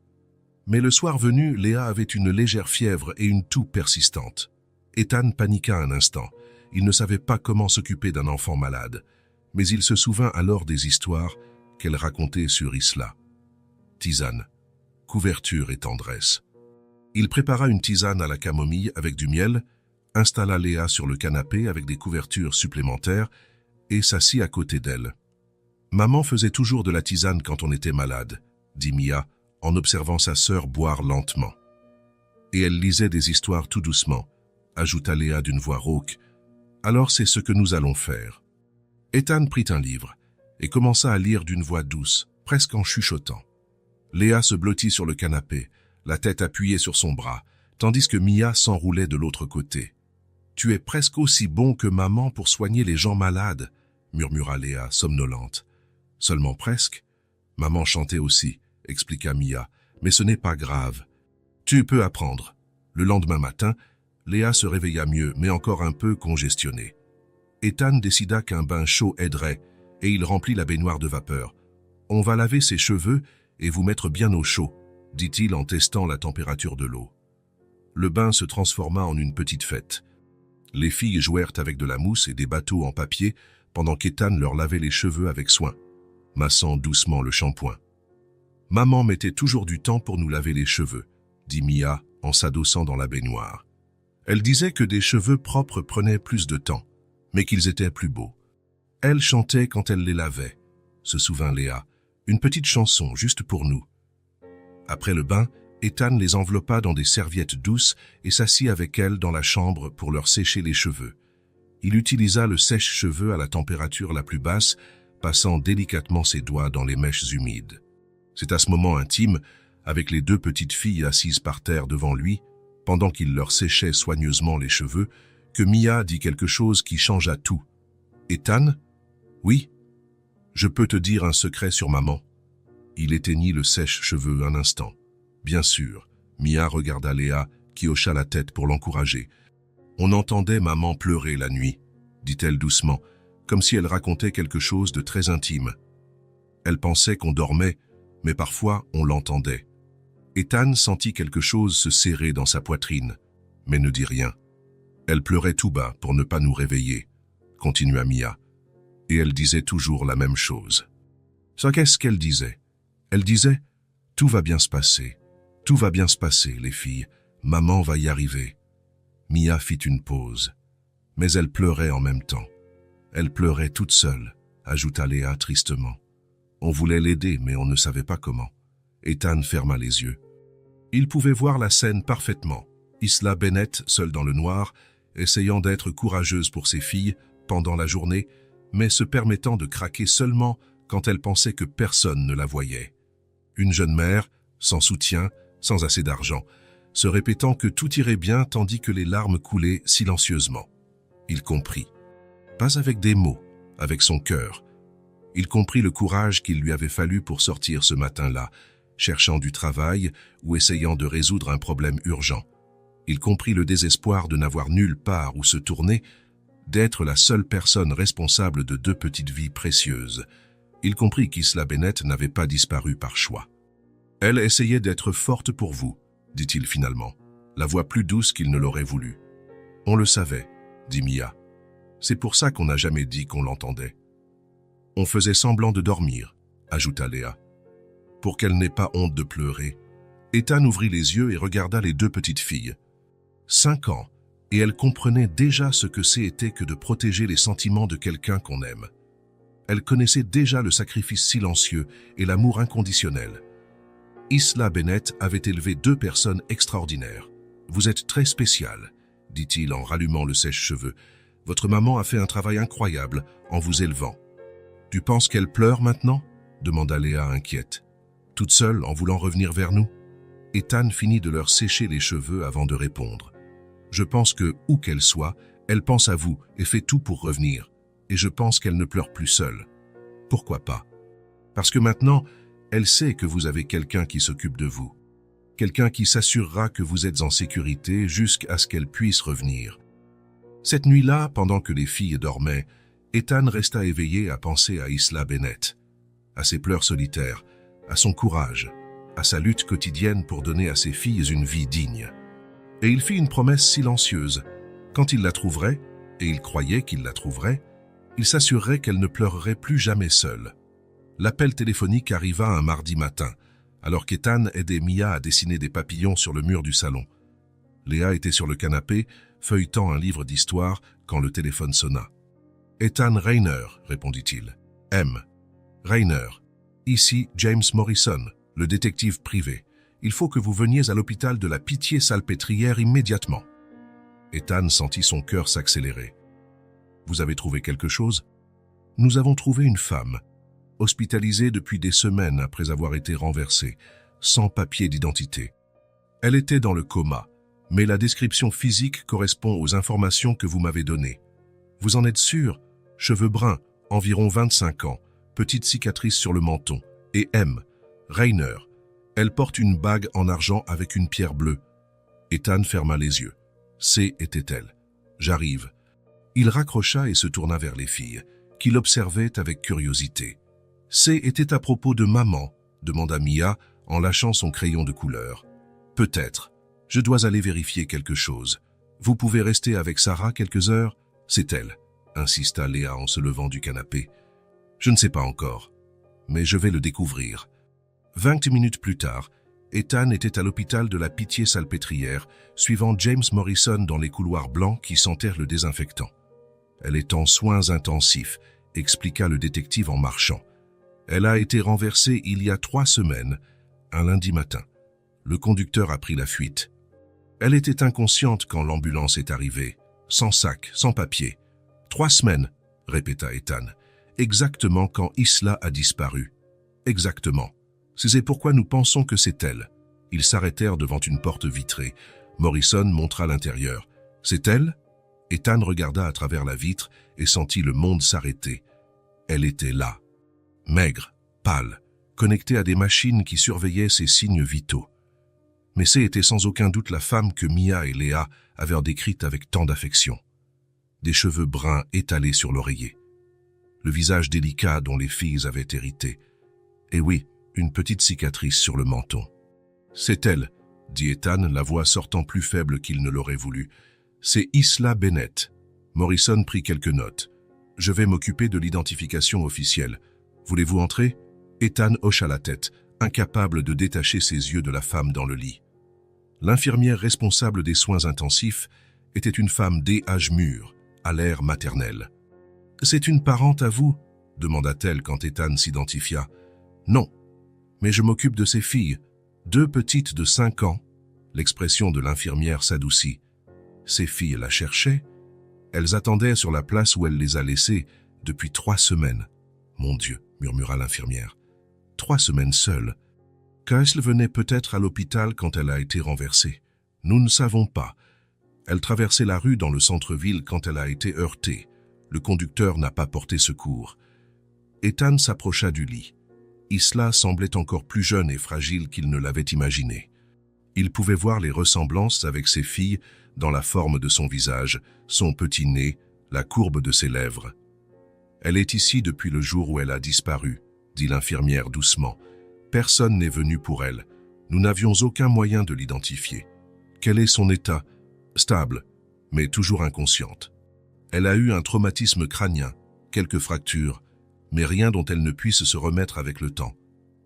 Mais le soir venu, Léa avait une légère fièvre et une toux persistante. Ethan paniqua un instant. Il ne savait pas comment s'occuper d'un enfant malade, mais il se souvint alors des histoires qu'elle racontait sur Isla. Tisane, couverture et tendresse. Il prépara une tisane à la camomille avec du miel, installa Léa sur le canapé avec des couvertures supplémentaires et s'assit à côté d'elle. « Maman faisait toujours de la tisane quand on était malade », dit Mia, en observant sa sœur boire lentement. « Et elle lisait des histoires tout doucement », ajouta Léa d'une voix rauque. « Alors c'est ce que nous allons faire. » Ethan prit un livre et commença à lire d'une voix douce, presque en chuchotant. Léa se blottit sur le canapé, la tête appuyée sur son bras, tandis que Mia s'enroulait de l'autre côté. « Tu es presque aussi bon que maman pour soigner les gens malades », murmura Léa, somnolente. « Seulement presque. Maman chantait aussi, » expliqua Mia, « mais ce n'est pas grave. Tu peux apprendre. » Le lendemain matin, Léa se réveilla mieux, mais encore un peu congestionnée. Ethan décida qu'un bain chaud aiderait, et il remplit la baignoire de vapeur. « On va laver ses cheveux et vous mettre bien au chaud », dit-il en testant la température de l'eau. Le bain se transforma en une petite fête. Les filles jouèrent avec de la mousse et des bateaux en papier pendant qu'Ethan leur lavait les cheveux avec soin, massant doucement le shampoing. « Maman mettait toujours du temps pour nous laver les cheveux », dit Mia en s'adossant dans la baignoire. Elle disait que des cheveux propres prenaient plus de temps, mais qu'ils étaient plus beaux. Elle chantait quand elle les lavait, se souvint Léa, une petite chanson juste pour nous. Après le bain, Ethan les enveloppa dans des serviettes douces et s'assit avec elles dans la chambre pour leur sécher les cheveux. Il utilisa le sèche-cheveux à la température la plus basse, passant délicatement ses doigts dans les mèches humides. C'est à ce moment intime, avec les deux petites filles assises par terre devant lui, pendant qu'il leur séchait soigneusement les cheveux, que Mia dit quelque chose qui changea tout. « Ethan ? Oui ? Je peux te dire un secret sur maman. » Il éteignit le sèche-cheveux un instant. « Bien sûr. » Mia regarda Léa, qui hocha la tête pour l'encourager. « On entendait maman pleurer la nuit, » dit-elle doucement, comme si elle racontait quelque chose de très intime. Elle pensait qu'on dormait, mais parfois on l'entendait. Ethan sentit quelque chose se serrer dans sa poitrine, mais ne dit rien. Elle pleurait tout bas pour ne pas nous réveiller, continua Mia, et elle disait toujours la même chose. Ça, qu'est-ce qu'elle disait? Elle disait « Tout va bien se passer, tout va bien se passer, les filles, maman va y arriver. » Mia fit une pause, mais elle pleurait en même temps. Elle pleurait toute seule, ajouta Léa tristement. On voulait l'aider, mais on ne savait pas comment. Ethan ferma les yeux. Il pouvait voir la scène parfaitement. Isla Bennett, seule dans le noir, essayant d'être courageuse pour ses filles pendant la journée, mais se permettant de craquer seulement quand elle pensait que personne ne la voyait. Une jeune mère, sans soutien, sans assez d'argent, se répétant que tout irait bien tandis que les larmes coulaient silencieusement. Il comprit. Pas avec des mots, avec son cœur. Il comprit le courage qu'il lui avait fallu pour sortir ce matin-là, cherchant du travail ou essayant de résoudre un problème urgent. Il comprit le désespoir de n'avoir nulle part où se tourner, d'être la seule personne responsable de 2 petites vies précieuses. Il comprit qu'Isla Bennett n'avait pas disparu par choix. « Elle essayait d'être forte pour vous », dit-il finalement, la voix plus douce qu'il ne l'aurait voulu. « On le savait », dit Mia. « C'est pour ça qu'on n'a jamais dit qu'on l'entendait. »« On faisait semblant de dormir », ajouta Léa. Pour qu'elle n'ait pas honte de pleurer, Ethan ouvrit les yeux et regarda les 2 petites filles. 5 ans, et elle comprenait déjà ce que c'était que de protéger les sentiments de quelqu'un qu'on aime. Elle connaissait déjà le sacrifice silencieux et l'amour inconditionnel. Isla Bennett avait élevé 2 personnes extraordinaires. « Vous êtes très spéciale, » dit-il en rallumant le sèche-cheveux. « Votre maman a fait un travail incroyable en vous élevant. »« Tu penses qu'elle pleure maintenant ?» demanda Léa inquiète. « Toute seule en voulant revenir vers nous ?» Ethan finit de leur sécher les cheveux avant de répondre. « Je pense que, où qu'elle soit, elle pense à vous et fait tout pour revenir. Et je pense qu'elle ne pleure plus seule. Pourquoi pas? Parce que maintenant, elle sait que vous avez quelqu'un qui s'occupe de vous. Quelqu'un qui s'assurera que vous êtes en sécurité jusqu'à ce qu'elle puisse revenir. » Cette nuit-là, pendant que les filles dormaient, Ethan resta éveillé à penser à Isla Bennett, à ses pleurs solitaires, à son courage, à sa lutte quotidienne pour donner à ses filles une vie digne. Et il fit une promesse silencieuse. Quand il la trouverait, et il croyait qu'il la trouverait, il s'assurerait qu'elle ne pleurerait plus jamais seule. L'appel téléphonique arriva un mardi matin, alors qu'Ethan aidait Mia à dessiner des papillons sur le mur du salon. Léa était sur le canapé, feuilletant un livre d'histoire, quand le téléphone sonna. « Ethan Rainer, » répondit-il. « M. Rainer. Ici James Morrison, le détective privé. Il faut que vous veniez à l'hôpital de la Pitié-Salpêtrière immédiatement. » Ethan sentit son cœur s'accélérer. « Vous avez trouvé quelque chose ?»« Nous avons trouvé une femme, hospitalisée depuis des semaines après avoir été renversée, sans papier d'identité. Elle était dans le coma, mais la description physique correspond aux informations que vous m'avez données. Vous en êtes sûr? Cheveux bruns, environ 25 ans, petite cicatrice sur le menton, et M. Rainer. Elle porte une bague en argent avec une pierre bleue. » Ethan ferma les yeux. C était-elle. « J'arrive. » Il raccrocha et se tourna vers les filles, qui l'observaient avec curiosité. « C était à propos de maman ?» demanda Mia en lâchant son crayon de couleur. « Peut-être. Je dois aller vérifier quelque chose. Vous pouvez rester avec Sarah quelques heures? C'est elle, » insista Léa en se levant du canapé. « Je ne sais pas encore, mais je vais le découvrir. » 20 minutes plus tard, Ethan était à l'hôpital de la Pitié-Salpêtrière, suivant James Morrison dans les couloirs blancs qui sentèrent le désinfectant. « Elle est en soins intensifs », expliqua le détective en marchant. « Elle a été renversée il y a 3 semaines, un lundi matin. Le conducteur a pris la fuite. Elle était inconsciente quand l'ambulance est arrivée, sans sac, sans papier. 3 semaines, répéta Ethan. Exactement quand Isla a disparu. Exactement. C'est pourquoi nous pensons que c'est elle. » Ils s'arrêtèrent devant une porte vitrée. Morrison montra l'intérieur. « C'est elle ?» Ethan regarda à travers la vitre et sentit le monde s'arrêter. Elle était là. Maigre, pâle, connectée à des machines qui surveillaient ses signes vitaux. Mais c'était sans aucun doute la femme que Mia et Léa avaient décrite avec tant d'affection. Des cheveux bruns étalés sur l'oreiller. Le visage délicat dont les filles avaient hérité. Et oui, une petite cicatrice sur le menton. « C'est elle, » dit Ethan, la voix sortant plus faible qu'il ne l'aurait voulu. « C'est Isla Bennett. » Morrison prit quelques notes. « Je vais m'occuper de l'identification officielle. Voulez-vous entrer ?» Ethan hocha la tête, incapable de détacher ses yeux de la femme dans le lit. L'infirmière responsable des soins intensifs était une femme d'âge mûr, à l'air maternel. « C'est une parente à vous ?» demanda-t-elle quand Ethan s'identifia. « Non, mais je m'occupe de ses filles, 2 petites de 5 ans. » L'expression de l'infirmière s'adoucit. « Ses filles la cherchaient. Elles attendaient sur la place où elle les a laissées depuis 3 semaines. »« Mon Dieu, » murmura l'infirmière. « 3 semaines seule. Qu'elle venait peut-être à l'hôpital quand elle a été renversée. Nous ne savons pas. Elle traversait la rue dans le centre-ville quand elle a été heurtée. Le conducteur n'a pas porté secours. Ethan s'approcha du lit. Isla semblait encore plus jeune et fragile qu'il ne l'avait imaginé. Il pouvait voir les ressemblances avec ses filles dans la forme de son visage, son petit nez, la courbe de ses lèvres. « Elle est ici depuis le jour où elle a disparu », dit l'infirmière doucement. « Personne n'est venu pour elle. Nous n'avions aucun moyen de l'identifier. Quel est son état ? Stable, mais toujours inconsciente. Elle a eu un traumatisme crânien, quelques fractures, mais rien dont elle ne puisse se remettre avec le temps. »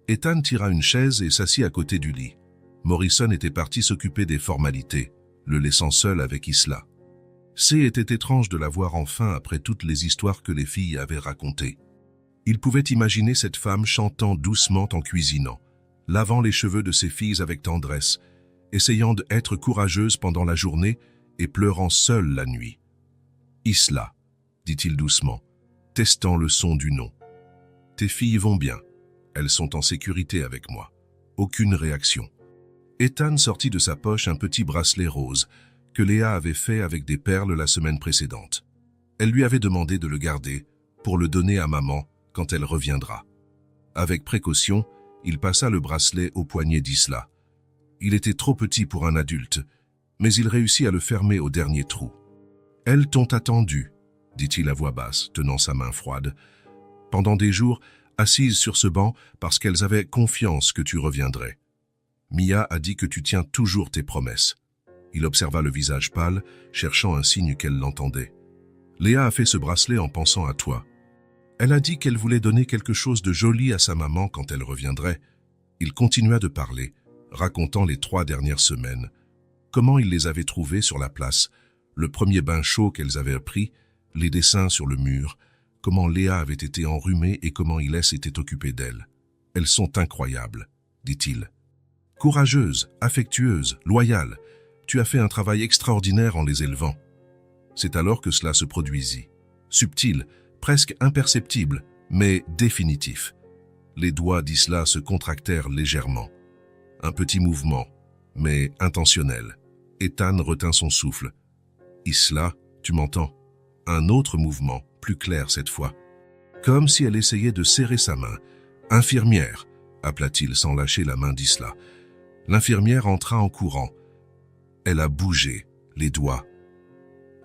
Ethan tira une chaise et s'assit à côté du lit. Morrison était parti s'occuper des formalités, le laissant seul avec Isla. C'était étrange de la voir enfin après toutes les histoires que les filles avaient racontées. Il pouvait imaginer cette femme chantant doucement en cuisinant, lavant les cheveux de ses filles avec tendresse, essayant d'être courageuse pendant la journée et pleurant seule la nuit. « Isla, » dit-il doucement, testant le son du nom. « Tes filles vont bien. Elles sont en sécurité avec moi. Aucune réaction. » Ethan sortit de sa poche un petit bracelet rose que Léa avait fait avec des perles la semaine précédente. Elle lui avait demandé de le garder pour le donner à maman quand elle reviendra. Avec précaution, il passa le bracelet au poignet d'Isla. Il était trop petit pour un adulte, mais il réussit à le fermer au dernier trou. « Elles t'ont attendu, » dit-il à voix basse, tenant sa main froide. « Pendant des jours, assises sur ce banc parce qu'elles avaient confiance que tu reviendrais. Mia a dit que tu tiens toujours tes promesses. » Il observa le visage pâle, cherchant un signe qu'elle l'entendait. « Léa a fait ce bracelet en pensant à toi. Elle a dit qu'elle voulait donner quelque chose de joli à sa maman quand elle reviendrait. » Il continua de parler, racontant les 3 dernières semaines, comment il les avait trouvées sur la place, le premier bain chaud qu'elles avaient pris, les dessins sur le mur, comment Léa avait été enrhumée et comment Iles s'était occupé d'elle. « Elles sont incroyables, » dit-il. « Courageuses, affectueuses, loyales. Tu as fait un travail extraordinaire en les élevant. » C'est alors que cela se produisit. Subtil, presque imperceptible, mais définitif. Les doigts d'Isla se contractèrent légèrement. Un petit mouvement, mais intentionnel. Ethan retint son souffle. « Isla, tu m'entends ?» Un autre mouvement, plus clair cette fois. Comme si elle essayait de serrer sa main. « Infirmière !» appela-t-il sans lâcher la main d'Isla. L'infirmière entra en courant. Elle a bougé, les doigts.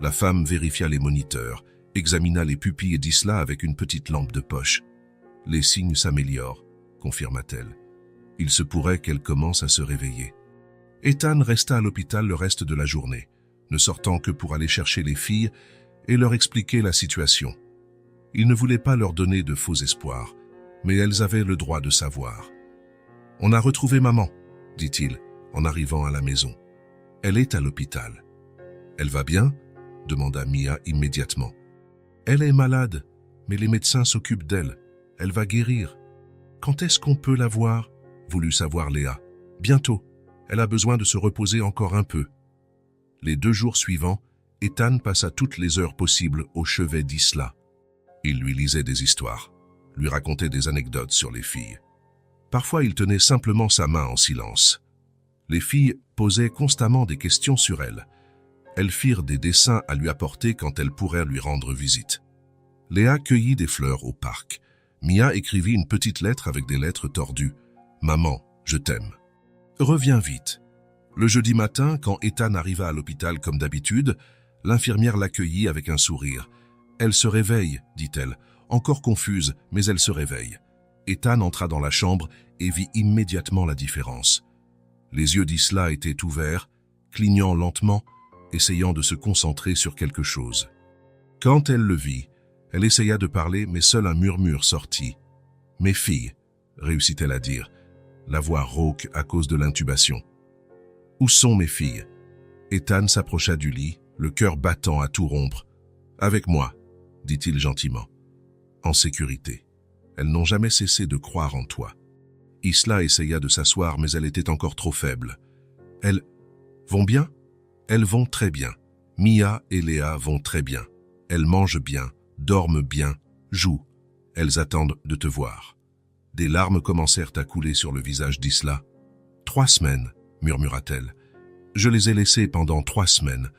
La femme vérifia les moniteurs, examina les pupilles d'Isla avec une petite lampe de poche. « Les signes s'améliorent », confirma-t-elle. « Il se pourrait qu'elle commence à se réveiller. » Ethan resta à l'hôpital le reste de la journée, ne sortant que pour aller chercher les filles et leur expliquer la situation. Il ne voulait pas leur donner de faux espoirs, mais elles avaient le droit de savoir. « On a retrouvé maman », dit-il, en arrivant à la maison. « Elle est à l'hôpital. »« Elle va bien ?» demanda Mia immédiatement. « Elle est malade, mais les médecins s'occupent d'elle. Elle va guérir. »« Quand est-ce qu'on peut la voir ?» voulut savoir Léa. « Bientôt. Elle a besoin de se reposer encore un peu. » Les 2 jours suivants, Ethan passa toutes les heures possibles au chevet d'Isla. Il lui lisait des histoires, lui racontait des anecdotes sur les filles. Parfois, il tenait simplement sa main en silence. Les filles posaient constamment des questions sur elle. Elles firent des dessins à lui apporter quand elles pourraient lui rendre visite. Léa cueillit des fleurs au parc. Mia écrivit une petite lettre avec des lettres tordues. « Maman, je t'aime. Reviens vite. » Le jeudi matin, quand Ethan arriva à l'hôpital comme d'habitude, l'infirmière l'accueillit avec un sourire. « Elle se réveille, dit-elle, encore confuse, mais elle se réveille. » Ethan entra dans la chambre et vit immédiatement la différence. Les yeux d'Isla étaient ouverts, clignant lentement, essayant de se concentrer sur quelque chose. Quand elle le vit, elle essaya de parler, mais seul un murmure sortit. « Mes filles », réussit-elle à dire, la voix rauque à cause de l'intubation. « Où sont mes filles ?» Ethan s'approcha du lit, le cœur battant à tout rompre. « Avec moi », dit-il gentiment. « En sécurité. Elles n'ont jamais cessé de croire en toi. » Isla essaya de s'asseoir, mais elle était encore trop faible. « Elles vont bien ?»« Elles vont très bien. Mia et Léa vont très bien. Elles mangent bien, dorment bien, jouent. Elles attendent de te voir. » Des larmes commencèrent à couler sur le visage d'Isla. « 3 semaines, murmura-t-elle. Je les ai laissées pendant 3 semaines.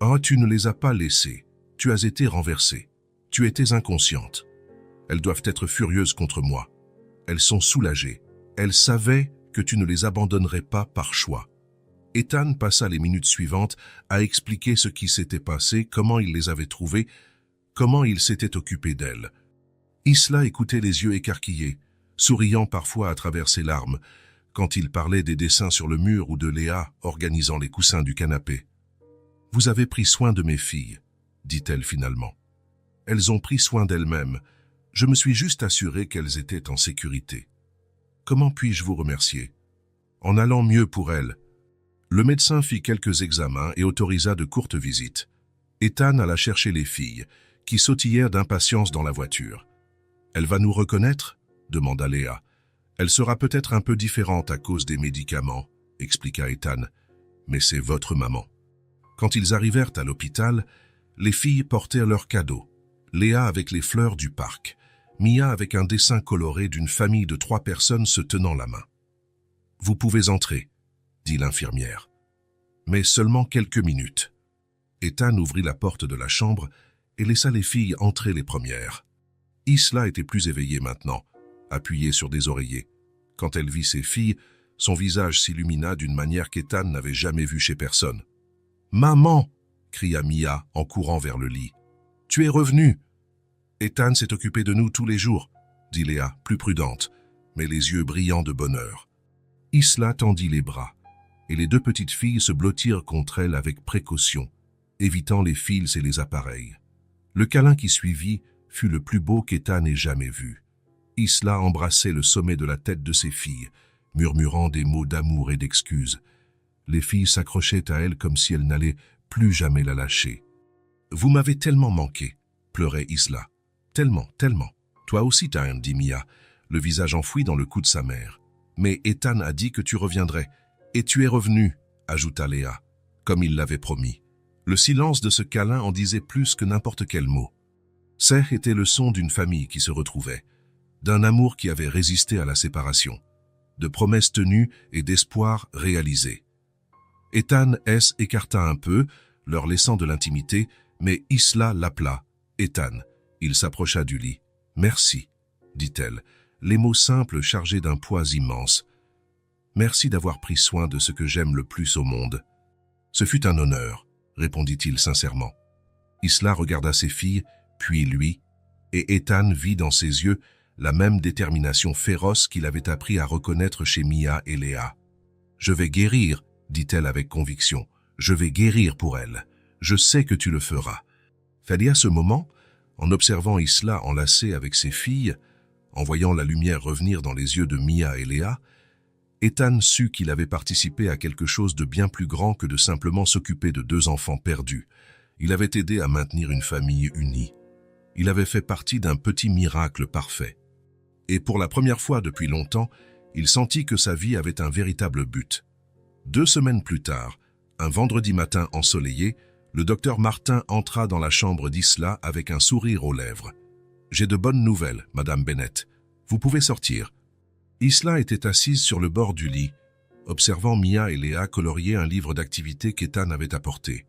Oh, tu ne les as pas laissées. Tu as été renversée. Tu étais inconsciente. Elles doivent être furieuses contre moi. Elles sont soulagées. Elles savaient que tu ne les abandonnerais pas par choix. Ethan passa les minutes suivantes à expliquer ce qui s'était passé, comment il les avait trouvées, comment il s'était occupé d'elles. Isla écoutait les yeux écarquillés, souriant parfois à travers ses larmes, quand il parlait des dessins sur le mur ou de Léa organisant les coussins du canapé. « Vous avez pris soin de mes filles, » dit-elle finalement. « Elles ont pris soin d'elles-mêmes. Je me suis juste assuré qu'elles étaient en sécurité. Comment puis-je vous remercier? En allant mieux pour elles. » Le médecin fit quelques examens et autorisa de courtes visites. Ethan alla chercher les filles, qui sautillèrent d'impatience dans la voiture. « Elle va nous reconnaître ?» demanda Léa. « Elle sera peut-être un peu différente à cause des médicaments, » expliqua Ethan. « Mais c'est votre maman. » Quand ils arrivèrent à l'hôpital, les filles portèrent leurs cadeaux. Léa avec les fleurs du parc, Mia avec un dessin coloré d'une famille de 3 personnes se tenant la main. « Vous pouvez entrer, » dit l'infirmière. Mais seulement quelques minutes. Ethan ouvrit la porte de la chambre et laissa les filles entrer les premières. Isla était plus éveillée maintenant, appuyée sur des oreillers. Quand elle vit ses filles, son visage s'illumina d'une manière qu'Ethan n'avait jamais vue chez personne. « Maman !» cria Mia en courant vers le lit. « Tu es revenue !»« Ethan s'est occupé de nous tous les jours, » dit Léa, plus prudente, mais les yeux brillants de bonheur. Isla tendit les bras, et les 2 petites filles se blottirent contre elle avec précaution, évitant les fils et les appareils. Le câlin qui suivit fut le plus beau qu'Ethan ait jamais vu. Isla embrassait le sommet de la tête de ses filles, murmurant des mots d'amour et d'excuses. Les filles s'accrochaient à elle comme si elle n'allait plus jamais la lâcher. « Vous m'avez tellement manqué », pleurait Isla. « Tellement, tellement. Toi aussi, Tain, » dit Mia, le visage enfoui dans le cou de sa mère. « Mais Ethan a dit que tu reviendrais. Et tu es revenu, » ajouta Léa, comme il l'avait promis. Le silence de ce câlin en disait plus que n'importe quel mot. C'est était le son d'une famille qui se retrouvait, d'un amour qui avait résisté à la séparation, de promesses tenues et d'espoirs réalisés. Ethan S. écarta un peu, leur laissant de l'intimité, mais Isla l'appela. « Ethan !» Il s'approcha du lit. « Merci », dit-elle, les mots simples chargés d'un poids immense. « Merci d'avoir pris soin de ce que j'aime le plus au monde. »« Ce fut un honneur, » répondit-il sincèrement. Isla regarda ses filles, puis lui, et Ethan vit dans ses yeux la même détermination féroce qu'il avait appris à reconnaître chez Mia et Léa. « Je vais guérir, » dit-elle avec conviction. « Je vais guérir pour elle. Je sais que tu le feras. » Fallait à ce moment, en observant Isla enlacée avec ses filles, en voyant la lumière revenir dans les yeux de Mia et Léa, Ethan sut qu'il avait participé à quelque chose de bien plus grand que de simplement s'occuper de 2 enfants perdus. Il avait aidé à maintenir une famille unie. Il avait fait partie d'un petit miracle parfait. Et pour la première fois depuis longtemps, il sentit que sa vie avait un véritable but. 2 semaines plus tard, un vendredi matin ensoleillé, le docteur Martin entra dans la chambre d'Isla avec un sourire aux lèvres. « J'ai de bonnes nouvelles, Madame Bennett. Vous pouvez sortir. » Isla était assise sur le bord du lit, observant Mia et Léa colorier un livre d'activités qu'Ethan avait apporté.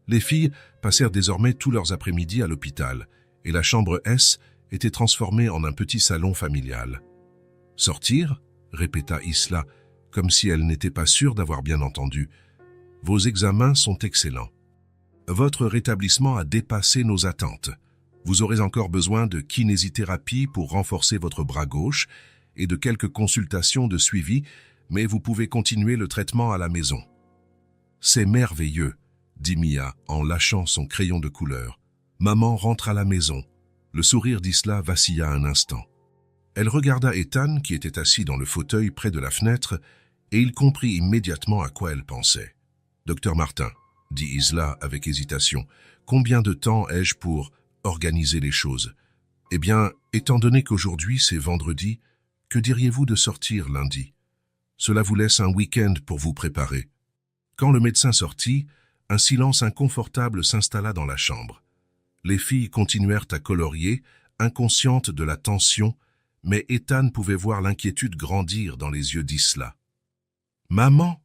Les filles passèrent désormais tous leurs après-midi à l'hôpital, et la chambre S était transformée en un petit salon familial. « Sortir ?» répéta Isla, comme si elle n'était pas sûre d'avoir bien entendu. « Vos examens sont excellents. Votre rétablissement a dépassé nos attentes. Vous aurez encore besoin de kinésithérapie pour renforcer votre bras gauche et de quelques consultations de suivi, mais vous pouvez continuer le traitement à la maison. »« C'est merveilleux, » dit Mia en lâchant son crayon de couleur. Maman rentre à la maison. Le sourire d'Isla vacilla un instant. Elle regarda Ethan, qui était assis dans le fauteuil près de la fenêtre, et il comprit immédiatement à quoi elle pensait. « Docteur Martin, » dit Isla avec hésitation, « combien de temps ai-je pour organiser les choses? Eh bien, étant donné qu'aujourd'hui c'est vendredi, que diriez-vous de sortir lundi? Cela vous laisse un week-end pour vous préparer. » Quand le médecin sortit, un silence inconfortable s'installa dans la chambre. Les filles continuèrent à colorier, inconscientes de la tension, mais Ethan pouvait voir l'inquiétude grandir dans les yeux d'Isla. « Maman !»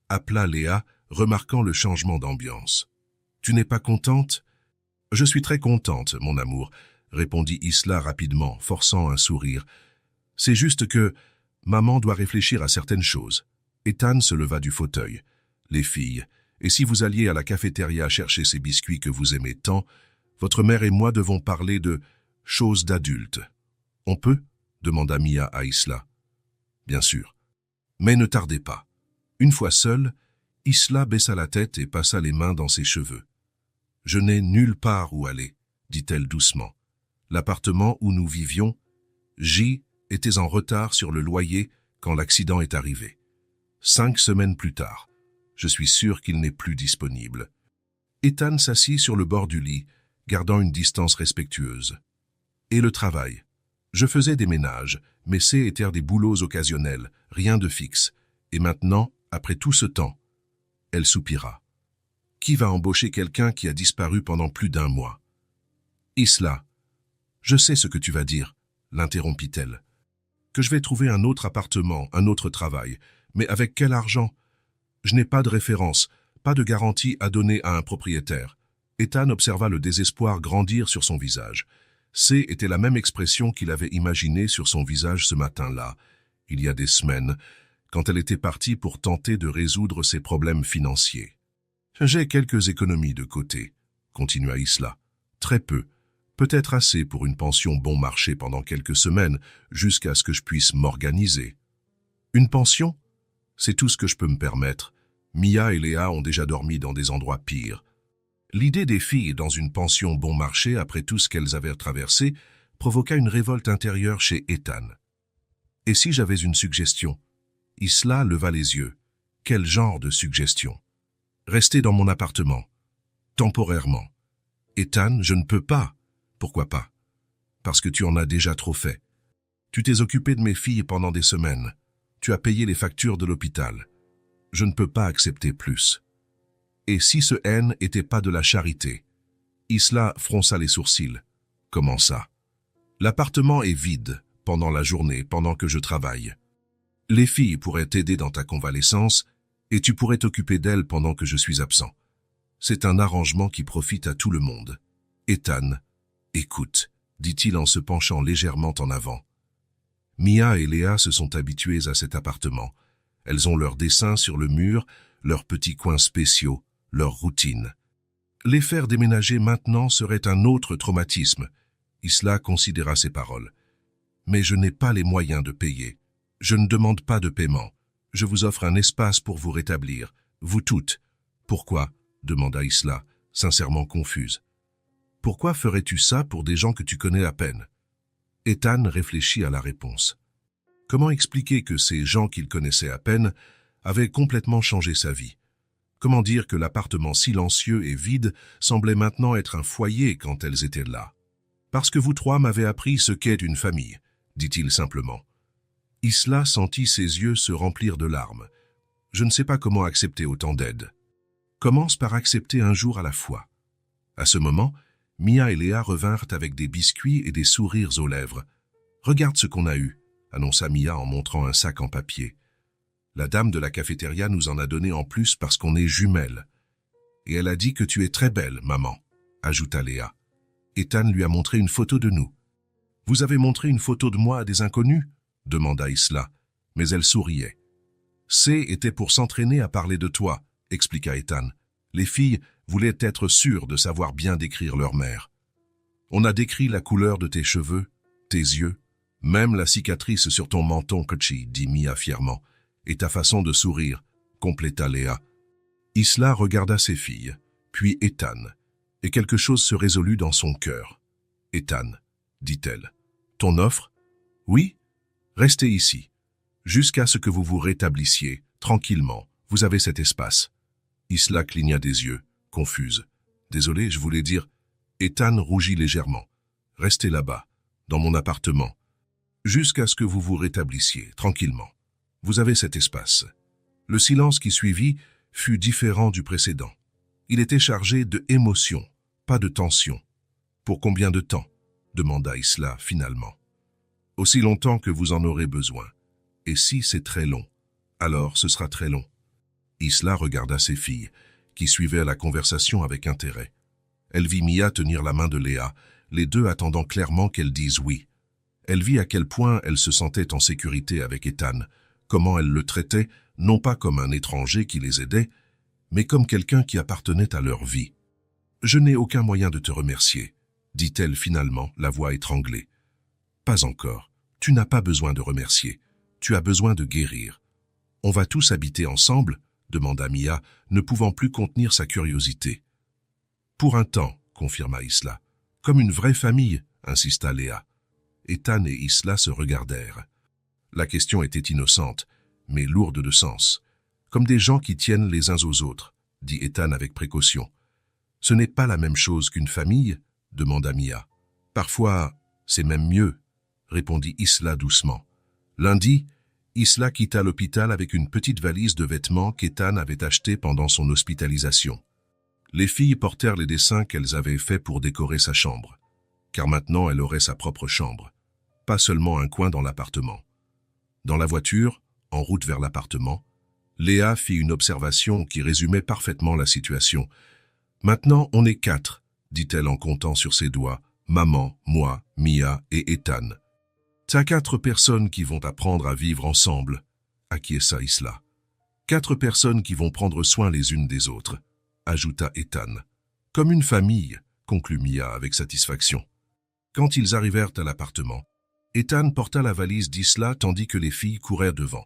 appela Léa, remarquant le changement d'ambiance. « Tu n'es pas contente ?»« Je suis très contente, mon amour, » répondit Isla rapidement, forçant un sourire. « C'est juste que maman doit réfléchir à certaines choses. » Ethan se leva du fauteuil. « Les filles, et si vous alliez à la cafétéria chercher ces biscuits que vous aimez tant, votre mère et moi devons parler de choses d'adultes. »« On peut ?» demanda Mia à Isla. « Bien sûr. Mais ne tardez pas. » Une fois seule, Isla baissa la tête et passa les mains dans ses cheveux. « Je n'ai nulle part où aller, » dit-elle doucement. L'appartement où nous vivions, J était en retard sur le loyer quand l'accident est arrivé. 5 semaines plus tard, je suis sûr qu'il n'est plus disponible. Ethan s'assit sur le bord du lit, gardant une distance respectueuse. Et le travail. Je faisais des ménages, mais ces étaient des boulots occasionnels, rien de fixe. Et maintenant, après tout ce temps, elle soupira. Qui va embaucher quelqu'un qui a disparu pendant plus d'1 mois? Isla, je sais ce que tu vas dire, l'interrompit-elle. Que je vais trouver un autre appartement, un autre travail. Mais avec quel argent? Je n'ai pas de référence, pas de garantie à donner à un propriétaire. Ethan observa le désespoir grandir sur son visage. C était la même expression qu'il avait imaginée sur son visage ce matin-là, il y a des semaines, quand elle était partie pour tenter de résoudre ses problèmes financiers. « J'ai quelques économies de côté, » continua Isla. « Très peu, peut-être assez pour une pension bon marché pendant quelques semaines, jusqu'à ce que je puisse m'organiser. »« Une pension ? C'est tout ce que je peux me permettre. Mia et Léa ont déjà dormi dans des endroits pires. » L'idée des filles dans une pension bon marché après tout ce qu'elles avaient traversé provoqua une révolte intérieure chez Ethan. « Et si j'avais une suggestion ?» Isla leva les yeux. « Quel genre de suggestion ?»« Rester dans mon appartement. Temporairement. »« Ethan, je ne peux pas. » »« Pourquoi pas ? » ?»« Parce que tu en as déjà trop fait. Tu t'es occupé de mes filles pendant des semaines. Tu as payé les factures de l'hôpital. Je ne peux pas accepter plus. » Et si ce haine n'était pas de la charité? Isla fronça les sourcils. « Comment ça? »« L'appartement est vide pendant la journée, pendant que je travaille. Les filles pourraient t'aider dans ta convalescence et tu pourrais t'occuper d'elles pendant que je suis absent. C'est un arrangement qui profite à tout le monde. »« Ethan, écoute, » dit-il en se penchant légèrement en avant. Mia et Léa se sont habituées à cet appartement. Elles ont leurs dessins sur le mur, leurs petits coins spéciaux, leur routine. Les faire déménager maintenant serait un autre traumatisme. Isla considéra ses paroles. Mais je n'ai pas les moyens de payer. Je ne demande pas de paiement. Je vous offre un espace pour vous rétablir, vous toutes. Pourquoi? Demanda Isla, sincèrement confuse. Pourquoi ferais-tu ça pour des gens que tu connais à peine? Ethan réfléchit à la réponse. Comment expliquer que ces gens qu'il connaissait à peine avaient complètement changé sa vie? Comment dire que l'appartement silencieux et vide semblait maintenant être un foyer quand elles étaient là? Parce que vous trois m'avez appris ce qu'est une famille, dit-il simplement. Isla sentit ses yeux se remplir de larmes. Je ne sais pas comment accepter autant d'aide. Commence par accepter un jour à la fois. À ce moment, Mia et Léa revinrent avec des biscuits et des sourires aux lèvres. Regarde ce qu'on a eu, annonça Mia en montrant un sac en papier. La dame de la cafétéria nous en a donné en plus parce qu'on est jumelles. Et elle a dit que tu es très belle, maman, ajouta Léa. Ethan lui a montré une photo de nous. Vous avez montré une photo de moi à des inconnus? Demanda Isla, mais elle souriait. C était pour s'entraîner à parler de toi, expliqua Ethan. Les filles voulaient être sûres de savoir bien décrire leur mère. On a décrit la couleur de tes cheveux, tes yeux, même la cicatrice sur ton menton, Kochi, dit Mia fièrement. Et ta façon de sourire, compléta Léa. Isla regarda ses filles, puis Ethan, et quelque chose se résolut dans son cœur. Ethan, dit-elle, ton offre? Oui, restez ici, jusqu'à ce que vous vous rétablissiez, tranquillement, vous avez cet espace. Isla cligna des yeux, confuse. Désolé, je voulais dire... Ethan rougit légèrement. Restez là-bas, dans mon appartement, jusqu'à ce que vous vous rétablissiez, tranquillement. Vous avez cet espace. Le silence qui suivit fut différent du précédent. Il était chargé de émotion, pas de tension. Pour combien de temps? Demanda Isla finalement. Aussi longtemps que vous en aurez besoin. Et si c'est très long, alors ce sera très long. Isla regarda ses filles, qui suivaient la conversation avec intérêt. Elle vit Mia tenir la main de Léa, les deux attendant clairement qu'elle dise oui. Elle vit à quel point elle se sentait en sécurité avec Ethan, comment elle le traitait, non pas comme un étranger qui les aidait, mais comme quelqu'un qui appartenait à leur vie. « Je n'ai aucun moyen de te remercier », dit-elle finalement, la voix étranglée. « Pas encore. Tu n'as pas besoin de remercier. Tu as besoin de guérir. »« On va tous habiter ensemble ?» demanda Mia, ne pouvant plus contenir sa curiosité. « Pour un temps, » confirma Isla. « Comme une vraie famille, » insista Léa. Ethan et Isla se regardèrent. La question était innocente, mais lourde de sens. « Comme des gens qui tiennent les uns aux autres, » dit Ethan avec précaution. « Ce n'est pas la même chose qu'une famille ?» demanda Mia. « Parfois, c'est même mieux, » répondit Isla doucement. Lundi, Isla quitta l'hôpital avec une petite valise de vêtements qu'Ethan avait achetée pendant son hospitalisation. Les filles portèrent les dessins qu'elles avaient faits pour décorer sa chambre, car maintenant elle aurait sa propre chambre, pas seulement un coin dans l'appartement. Dans la voiture, en route vers l'appartement, Léa fit une observation qui résumait parfaitement la situation. « Maintenant, on est 4, dit-elle en comptant sur ses doigts, maman, moi, Mia et Ethan. T'as 4 personnes qui vont apprendre à vivre ensemble, acquiesça Isla. 4 personnes qui vont prendre soin les unes des autres, ajouta Ethan. Comme une famille, conclut Mia avec satisfaction. Quand ils arrivèrent à l'appartement, Ethan porta la valise d'Isla tandis que les filles courèrent devant,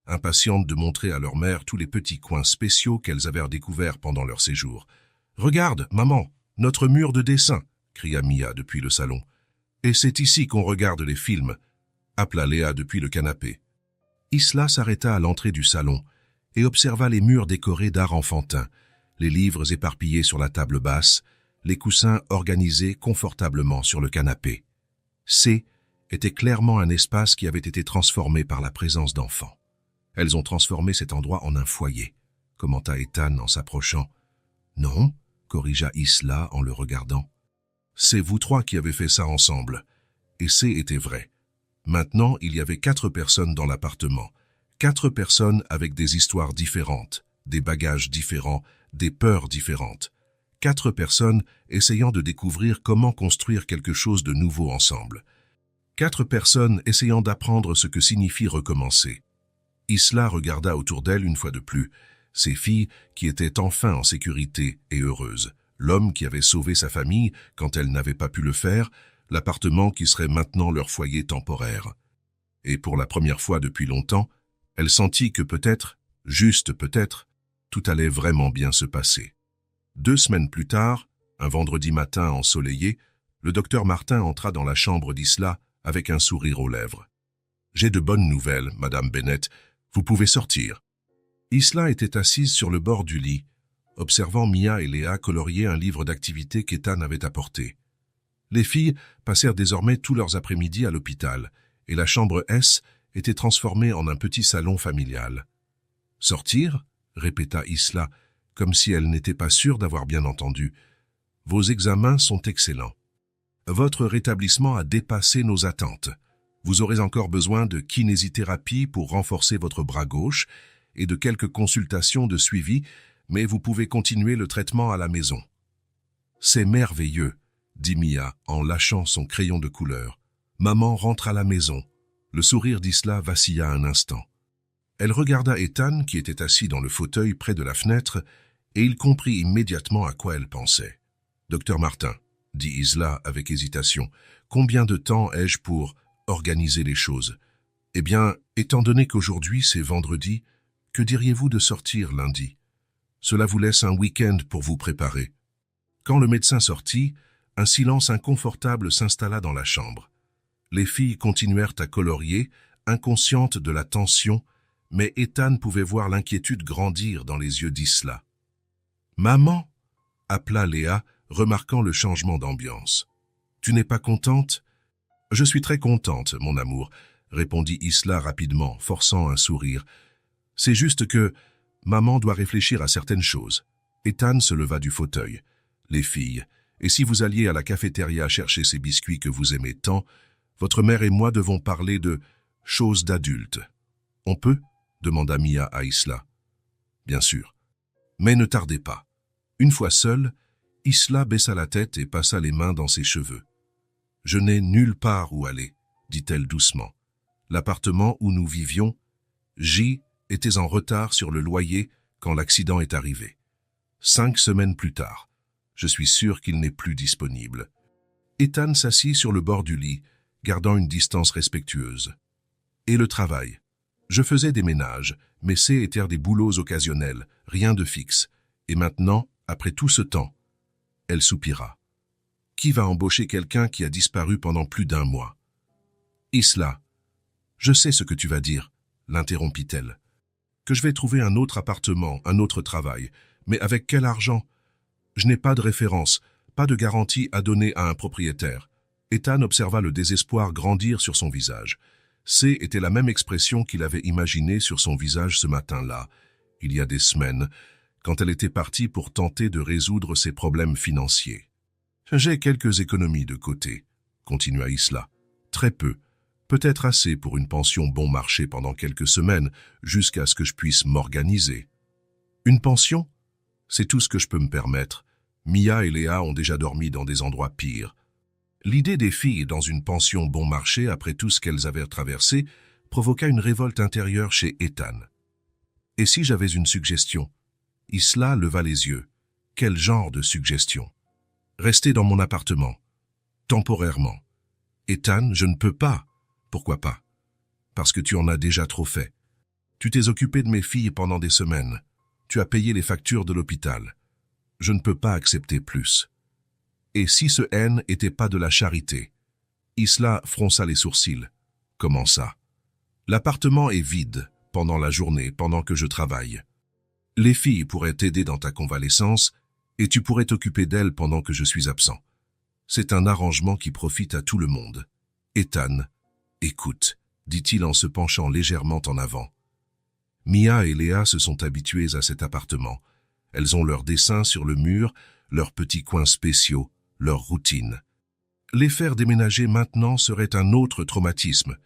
impatientes de montrer à leur mère tous les petits coins spéciaux qu'elles avaient découverts pendant leur séjour. « Regarde, maman, notre mur de dessin !» cria Mia depuis le salon. « Et c'est ici qu'on regarde les films !» appela Léa depuis le canapé. Isla s'arrêta à l'entrée du salon et observa les murs décorés d'art enfantin, les livres éparpillés sur la table basse, les coussins organisés confortablement sur le canapé. C était clairement un espace qui avait été transformé par la présence d'enfants. Elles ont transformé cet endroit en un foyer, commenta Ethan en s'approchant. Non, corrigea Isla en le regardant. C'est vous 3 qui avez fait ça ensemble. Et C était vrai. Maintenant, il y avait 4 personnes dans l'appartement. 4 personnes avec des histoires différentes, des bagages différents, des peurs différentes. 4 personnes essayant de découvrir comment construire quelque chose de nouveau ensemble. 4 personnes essayant d'apprendre ce que signifie recommencer. Isla regarda autour d'elle une fois de plus, ses filles qui étaient enfin en sécurité et heureuses, l'homme qui avait sauvé sa famille quand elle n'avait pas pu le faire, l'appartement qui serait maintenant leur foyer temporaire. Et pour la première fois depuis longtemps, elle sentit que peut-être, juste peut-être, tout allait vraiment bien se passer. 2 semaines plus tard, un vendredi matin ensoleillé, le docteur Martin entra dans la chambre d'Isla avec un sourire aux lèvres. « J'ai de bonnes nouvelles, Madame Bennett. Vous pouvez sortir. » Isla était assise sur le bord du lit, observant Mia et Léa colorier un livre d'activités qu'Ethan avait apporté. Les filles passèrent désormais tous leurs après-midi à l'hôpital, et la chambre S était transformée en un petit salon familial. « Sortir ?» répéta Isla, comme si elle n'était pas sûre d'avoir bien entendu. « Vos examens sont excellents. Votre rétablissement a dépassé nos attentes. Vous aurez encore besoin de kinésithérapie pour renforcer votre bras gauche et de quelques consultations de suivi, mais vous pouvez continuer le traitement à la maison. »« C'est merveilleux !» dit Mia en lâchant son crayon de couleur. Maman rentre à la maison. Le sourire d'Isla vacilla un instant. Elle regarda Ethan qui était assis dans le fauteuil près de la fenêtre et il comprit immédiatement à quoi elle pensait. « Docteur Martin, » dit Isla avec hésitation, « combien de temps ai-je pour organiser les choses ? Eh bien, étant donné qu'aujourd'hui c'est vendredi, que diriez-vous de sortir lundi ? Cela vous laisse un week-end pour vous préparer. » Quand le médecin sortit, un silence inconfortable s'installa dans la chambre. Les filles continuèrent à colorier, inconscientes de la tension, mais Ethan pouvait voir l'inquiétude grandir dans les yeux d'Isla. « Maman !» appela Léa, remarquant le changement d'ambiance. « Tu n'es pas contente ?»« Je suis très contente, mon amour, » répondit Isla rapidement, forçant un sourire. « C'est juste que maman doit réfléchir à certaines choses. » Ethan se leva du fauteuil. « Les filles, et si vous alliez à la cafétéria chercher ces biscuits que vous aimez tant, votre mère et moi devons parler de choses d'adultes. »« On peut ?» demanda Mia à Isla. « bien sûr. Mais ne tardez pas. Une fois seule, Isla baissa la tête et passa les mains dans ses cheveux. « Je n'ai nulle part où aller, dit-elle doucement. L'appartement où nous vivions, J était en retard sur le loyer quand l'accident est arrivé. 5 semaines plus tard, je suis sûr qu'il n'est plus disponible. » Ethan s'assit sur le bord du lit, gardant une distance respectueuse. « Et le travail. Je faisais des ménages, mais c'étaient des boulots occasionnels, rien de fixe. Et maintenant, après tout ce temps, elle soupira. Qui va embaucher quelqu'un qui a disparu pendant plus d'1 mois? Isla, je sais ce que tu vas dire, l'interrompit-elle. Que je vais trouver un autre appartement, un autre travail. Mais avec quel argent? Je n'ai pas de référence, pas de garantie à donner à un propriétaire. Ethan observa le désespoir grandir sur son visage. Était la même expression qu'il avait imaginée sur son visage ce matin-là, il y a des semaines, quand elle était partie pour tenter de résoudre ses problèmes financiers. « J'ai quelques économies de côté, » continua Isla. « Très peu, peut-être assez pour une pension bon marché pendant quelques semaines, jusqu'à ce que je puisse m'organiser. » Une pension? C'est tout ce que je peux me permettre. Mia et Léa ont déjà dormi dans des endroits pires. L'idée des filles dans une pension bon marché après tout ce qu'elles avaient traversé provoqua une révolte intérieure chez Ethan. Et si j'avais une suggestion? Isla leva les yeux. Quel genre de suggestion? Rester dans mon appartement. Temporairement. Ethan, je ne peux pas. Pourquoi pas? Parce que tu en as déjà trop fait. Tu t'es occupé de mes filles pendant des semaines. Tu as payé les factures de l'hôpital. Je ne peux pas accepter plus. Et si ce haine n'était pas de la charité? Isla fronça les sourcils. Comment ça? L'appartement est vide pendant la journée, pendant que je travaille. Les filles pourraient t'aider dans ta convalescence et tu pourrais t'occuper d'elles pendant que je suis absent. C'est un arrangement qui profite à tout le monde. Ethan, écoute, dit-il en se penchant légèrement en avant. Mia et Léa se sont habituées à cet appartement. Elles ont leurs dessins sur le mur, leurs petits coins spéciaux, leur routine. Les faire déménager maintenant serait un autre traumatisme.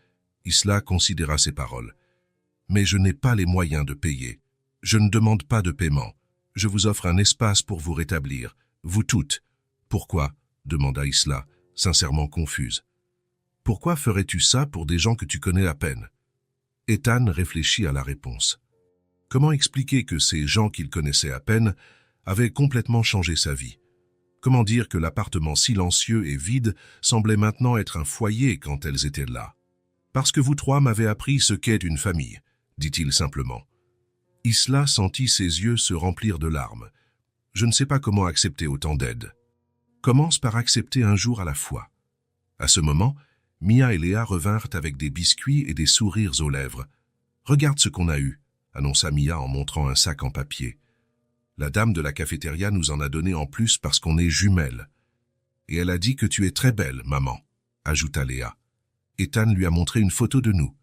Isla considéra ses paroles. Mais je n'ai pas les moyens de payer. Je ne demande pas de paiement. Je vous offre un espace pour vous rétablir, vous toutes. Pourquoi? Demanda Isla, sincèrement confuse. Pourquoi ferais-tu ça pour des gens que tu connais à peine? Ethan réfléchit à la réponse. Comment expliquer que ces gens qu'il connaissait à peine avaient complètement changé sa vie? Comment dire que l'appartement silencieux et vide semblait maintenant être un foyer quand elles étaient là? Parce que vous trois m'avez appris ce qu'est une famille, dit-il simplement. Isla sentit ses yeux se remplir de larmes. Je ne sais pas comment accepter autant d'aide. Commence par accepter un jour à la fois. À ce moment, Mia et Léa revinrent avec des biscuits et des sourires aux lèvres. Regarde ce qu'on a eu, annonça Mia en montrant un sac en papier. La dame de la cafétéria nous en a donné en plus parce qu'on est jumelles. Et elle a dit que tu es très belle, maman, ajouta Léa. Ethan lui a montré une photo de nous.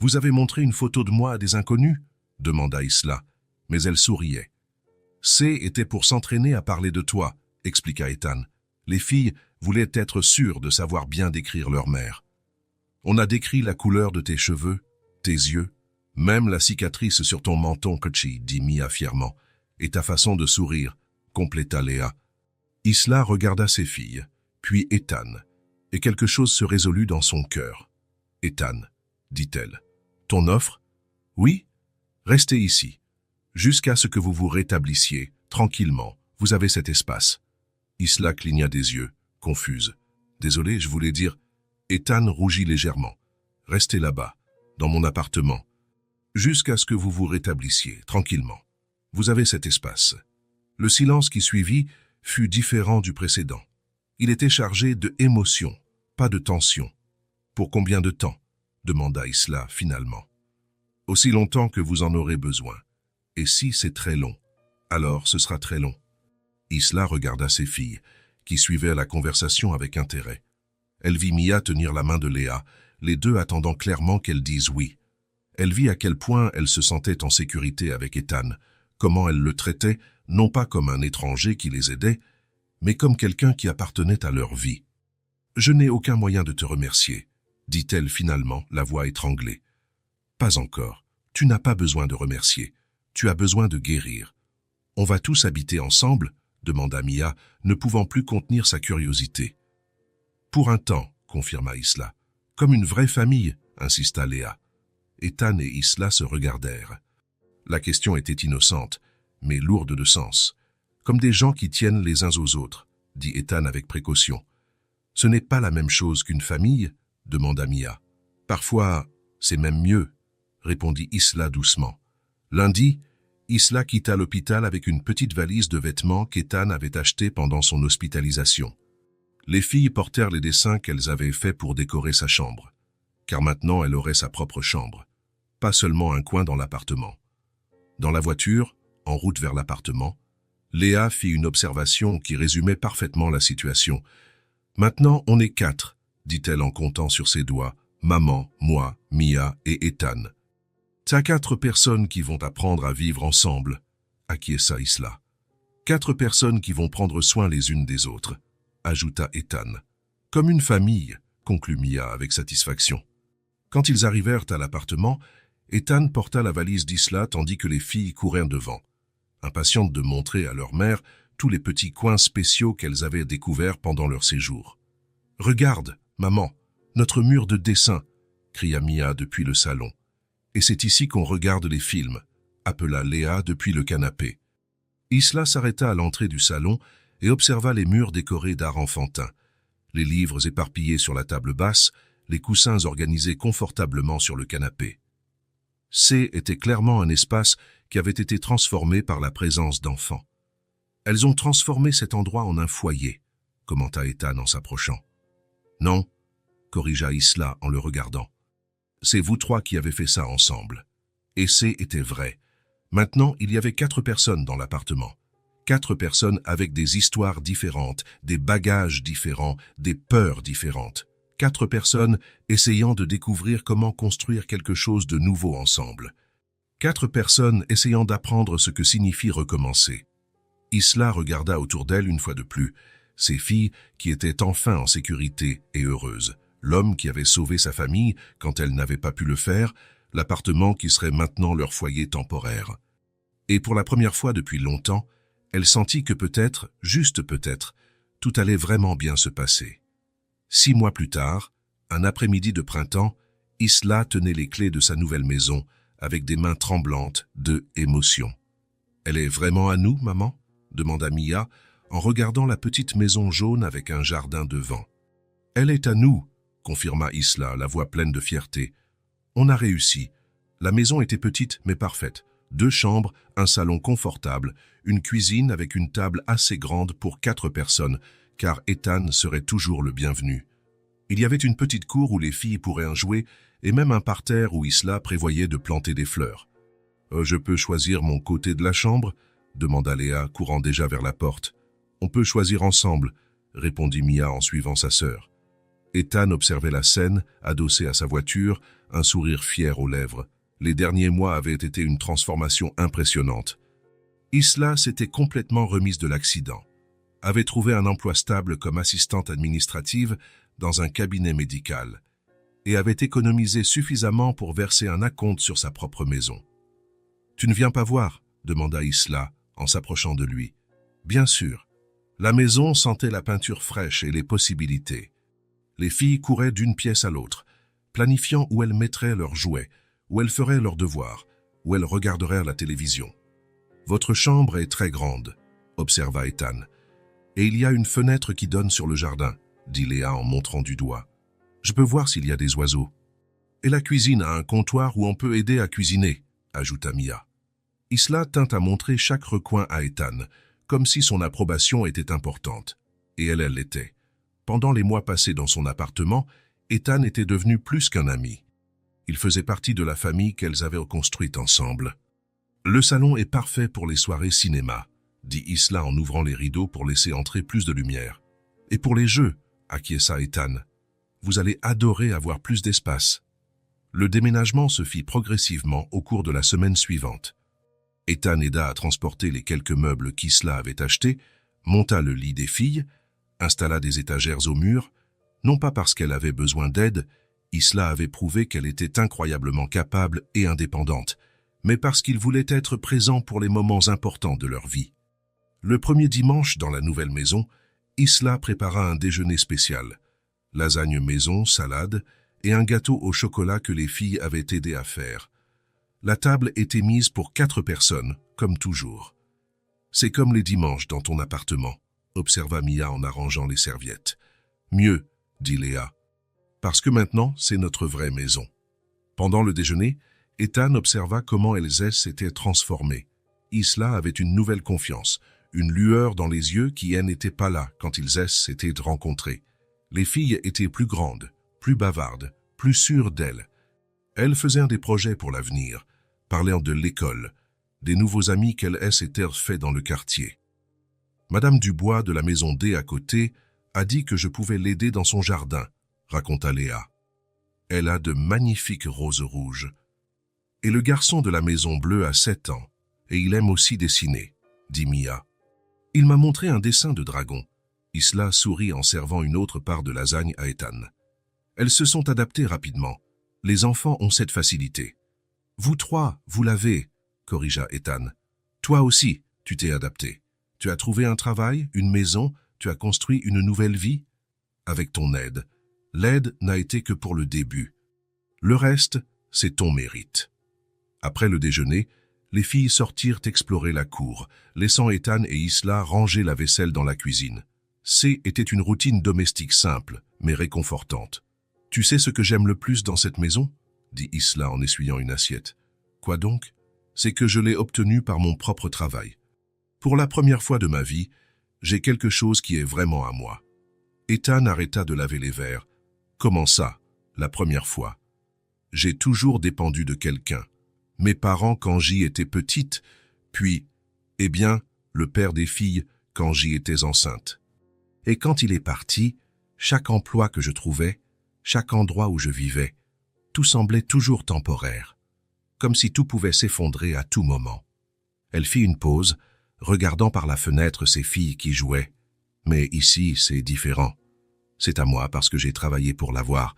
Vous avez montré une photo de moi à des inconnus? Demanda Isla, mais elle souriait. Était pour s'entraîner à parler de toi, expliqua Ethan. Les filles voulaient être sûres de savoir bien décrire leur mère. On a décrit la couleur de tes cheveux, tes yeux, même la cicatrice sur ton menton, Kochi, dit Mia fièrement, et ta façon de sourire, compléta Léa. Isla regarda ses filles, puis Ethan, et quelque chose se résolut dans son cœur. Ethan, dit-elle, ton offre? Oui? Restez ici, jusqu'à ce que vous vous rétablissiez, tranquillement, vous avez cet espace. Isla cligna des yeux, confuse. Désolé, je voulais dire... Ethan rougit légèrement. Restez là-bas, dans mon appartement, jusqu'à ce que vous vous rétablissiez, tranquillement. Vous avez cet espace. Le silence qui suivit fut différent du précédent. Il était chargé de émotion, pas de tension. Pour combien de temps? Demanda Isla finalement. Aussi longtemps que vous en aurez besoin. Et si c'est très long, alors ce sera très long. Isla regarda ses filles, qui suivaient la conversation avec intérêt. Elle vit Mia tenir la main de Léa, les deux attendant clairement qu'elle dise oui. Elle vit à quel point elle se sentait en sécurité avec Ethan, comment elle le traitait, non pas comme un étranger qui les aidait, mais comme quelqu'un qui appartenait à leur vie. « Je n'ai aucun moyen de te remercier, » dit-elle finalement, la voix étranglée. « Pas encore. Tu n'as pas besoin de remercier. tu as besoin de guérir. On va tous habiter ensemble, demanda Mia, ne pouvant plus contenir sa curiosité. Pour un temps, confirma Isla. Comme une vraie famille, insista Léa. Ethan et Isla se regardèrent. La question était innocente, mais lourde de sens. Comme des gens qui tiennent les uns aux autres, dit Ethan avec précaution. Ce n'est pas la même chose qu'une famille, demanda Mia. Parfois, c'est même mieux, répondit Isla doucement. Lundi, Isla quitta l'hôpital avec une petite valise de vêtements qu'Ethan avait achetée pendant son hospitalisation. Les filles portèrent les dessins qu'elles avaient faits pour décorer sa chambre, car maintenant elle aurait sa propre chambre, pas seulement un coin dans l'appartement. Dans la voiture, en route vers l'appartement, Léa fit une observation qui résumait parfaitement la situation. « Maintenant, on est 4, dit-elle en comptant sur ses doigts, maman, moi, Mia et Ethan. T'as 4 personnes qui vont apprendre à vivre ensemble, acquiesça Isla. 4 personnes qui vont prendre soin les unes des autres, ajouta Ethan. Comme une famille, conclut Mia avec satisfaction. Quand ils arrivèrent à l'appartement, Ethan porta la valise d'Isla tandis que les filles courèrent devant, impatientes de montrer à leur mère tous les petits coins spéciaux qu'elles avaient découverts pendant leur séjour. « Regarde, maman, notre mur de dessin !» cria Mia depuis le salon. « Et c'est ici qu'on regarde les films !» appela Léa depuis le canapé. Isla s'arrêta à l'entrée du salon et observa les murs décorés d'art enfantin, les livres éparpillés sur la table basse, les coussins organisés confortablement sur le canapé. C était clairement un espace qui avait été transformé par la présence d'enfants. « Elles ont transformé cet endroit en un foyer », commenta Ethan en s'approchant. « Non, » corrigea Isla en le regardant. « C'est vous 3 qui avez fait ça ensemble. » Et C était vrai. Maintenant, il y avait 4 personnes dans l'appartement. 4 personnes avec des histoires différentes, des bagages différents, des peurs différentes. 4 personnes essayant de découvrir comment construire quelque chose de nouveau ensemble. 4 personnes essayant d'apprendre ce que signifie recommencer. Isla regarda autour d'elle une fois de plus, ses filles qui étaient enfin en sécurité et heureuses, l'homme qui avait sauvé sa famille quand elle n'avait pas pu le faire, l'appartement qui serait maintenant leur foyer temporaire. Et pour la première fois depuis longtemps, elle sentit que peut-être, juste peut-être, tout allait vraiment bien se passer. 6 mois plus tard, un après-midi de printemps, Isla tenait les clés de sa nouvelle maison avec des mains tremblantes de émotion. « Elle est vraiment à nous, maman ?» demanda Mia en regardant la petite maison jaune avec un jardin devant. « Elle est à nous !» confirma Isla, la voix pleine de fierté. « On a réussi. La maison était petite mais parfaite. 2 chambres, un salon confortable, une cuisine avec une table assez grande pour 4 personnes, car Ethan serait toujours le bienvenu. Il y avait une petite cour où les filles pourraient en jouer et même un parterre où Isla prévoyait de planter des fleurs. « Je peux choisir mon côté de la chambre ?» demanda Léa, courant déjà vers la porte. « On peut choisir ensemble » répondit Mia en suivant sa sœur. Ethan observait la scène, adossé à sa voiture, un sourire fier aux lèvres. Les derniers mois avaient été une transformation impressionnante. Isla s'était complètement remise de l'accident, avait trouvé un emploi stable comme assistante administrative dans un cabinet médical et avait économisé suffisamment pour verser un acompte sur sa propre maison. « Tu ne viens pas voir ?» demanda Isla en s'approchant de lui. « Bien sûr. » La maison sentait la peinture fraîche et les possibilités. Les filles couraient d'une pièce à l'autre, planifiant où elles mettraient leurs jouets, où elles feraient leurs devoirs, où elles regarderaient la télévision. « Votre chambre est très grande, » observa Ethan. « Et il y a une fenêtre qui donne sur le jardin, » dit Léa en montrant du doigt. « Je peux voir s'il y a des oiseaux. »« Et la cuisine a un comptoir où on peut aider à cuisiner, » ajouta Mia. Isla tint à montrer chaque recoin à Ethan, comme si son approbation était importante. Et elle l'était. Pendant les mois passés dans son appartement, Ethan était devenu plus qu'un ami. Il faisait partie de la famille qu'elles avaient construite ensemble. « Le salon est parfait pour les soirées cinéma, » dit Isla en ouvrant les rideaux pour laisser entrer plus de lumière. « Et pour les jeux, » acquiesça Ethan. « Vous allez adorer avoir plus d'espace. » Le déménagement se fit progressivement au cours de la semaine suivante. Ethan aida à transporter les quelques meubles qu'Isla avait achetés, monta le lit des filles, installa des étagères au mur, non pas parce qu'elle avait besoin d'aide, Isla avait prouvé qu'elle était incroyablement capable et indépendante, mais parce qu'ils voulaient être présents pour les moments importants de leur vie. Le premier dimanche dans la nouvelle maison, Isla prépara un déjeuner spécial. Lasagne maison, salade et un gâteau au chocolat que les filles avaient aidé à faire. La table était mise pour 4 personnes, comme toujours. « C'est comme les dimanches dans ton appartement », observa Mia en arrangeant les serviettes. « Mieux », dit Léa, « parce que maintenant c'est notre vraie maison. » Pendant le déjeuner, Ethan observa comment elles s'étaient transformées. Isla avait une nouvelle confiance, une lueur dans les yeux qui n'était pas là quand ils s'étaient rencontrés. Les filles étaient plus grandes, plus bavardes, plus sûres d'elles. Elles faisaient des projets pour l'avenir, parlant de l'école, des nouveaux amis qu'elles s'étaient faits dans le quartier. Madame Dubois de la maison D à côté a dit que je pouvais l'aider dans son jardin, raconta Léa. Elle a de magnifiques roses rouges. Et le garçon de la maison bleue a 7 ans, et il aime aussi dessiner, dit Mia. Il m'a montré un dessin de dragon. Isla sourit en servant une autre part de lasagne à Ethan. Elles se sont adaptées rapidement. Les enfants ont cette facilité. Vous 3, vous l'avez, corrigea Ethan. Toi aussi, tu t'es adapté. Tu as trouvé un travail, une maison, tu as construit une nouvelle vie. Avec ton aide. L'aide n'a été que pour le début. Le reste, c'est ton mérite. Après le déjeuner, les filles sortirent explorer la cour, laissant Ethan et Isla ranger la vaisselle dans la cuisine. Était une routine domestique simple, mais réconfortante. « Tu sais ce que j'aime le plus dans cette maison ?» dit Isla en essuyant une assiette. « Quoi donc ? C'est que je l'ai obtenu par mon propre travail. Pour la première fois de ma vie, j'ai quelque chose qui est vraiment à moi. » Ethan arrêta de laver les verres. « Comment ça, la première fois ? J'ai toujours dépendu de quelqu'un. Mes parents quand j'y étais petite, puis, eh bien, le père des filles quand j'y étais enceinte. Et quand il est parti, chaque emploi que je trouvais, chaque endroit où je vivais, tout semblait toujours temporaire, comme si tout pouvait s'effondrer à tout moment. » Elle fit une pause, regardant par la fenêtre ses filles qui jouaient. « Mais ici, c'est différent. C'est à moi parce que j'ai travaillé pour l'avoir,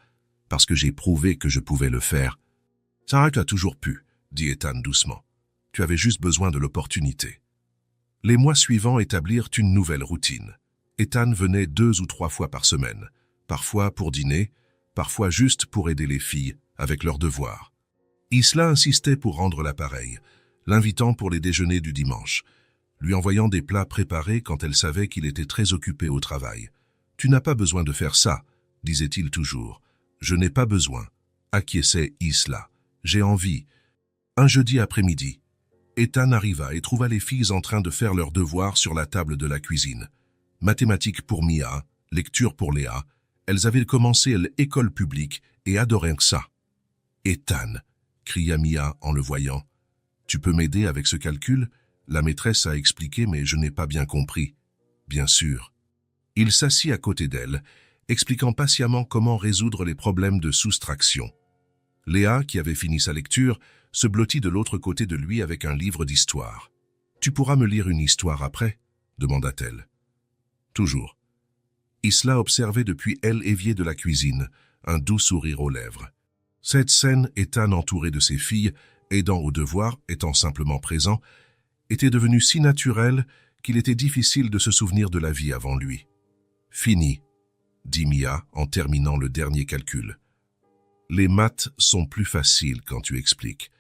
parce que j'ai prouvé que je pouvais le faire. »« Ça, tu as toujours pu, » dit Ethan doucement. « Tu avais juste besoin de l'opportunité. » Les mois suivants établirent une nouvelle routine. Ethan venait 2 ou 3 fois par semaine, parfois pour dîner, parfois juste pour aider les filles avec leurs devoirs. Isla insistait pour rendre l'appareil, l'invitant pour les déjeuners du dimanche, lui envoyant des plats préparés quand elle savait qu'il était très occupé au travail. « Tu n'as pas besoin de faire ça, » disait-il toujours. « Je n'ai pas besoin, » acquiesçait Isla. « J'ai envie. » Un jeudi après-midi, Ethan arriva et trouva les filles en train de faire leurs devoirs sur la table de la cuisine. Mathématiques pour Mia, lecture pour Léa. Elles avaient commencé l'école publique et adoraient ça. « Ethan !» cria Mia en le voyant. « Tu peux m'aider avec ce calcul ? La maîtresse a expliqué mais je n'ai pas bien compris. »« Bien sûr. » Il s'assit à côté d'elle, expliquant patiemment comment résoudre les problèmes de soustraction. Léa, qui avait fini sa lecture, se blottit de l'autre côté de lui avec un livre d'histoire. « Tu pourras me lire une histoire après ?» demanda-t-elle. « Toujours. » Isla observait depuis l'évier de la cuisine, un doux sourire aux lèvres. Cette scène, Ethan entouré de ses filles, aidant au devoir, étant simplement présent, était devenue si naturelle qu'il était difficile de se souvenir de la vie avant lui. « Fini », dit Mia en terminant le dernier calcul. « Les maths sont plus faciles quand tu expliques.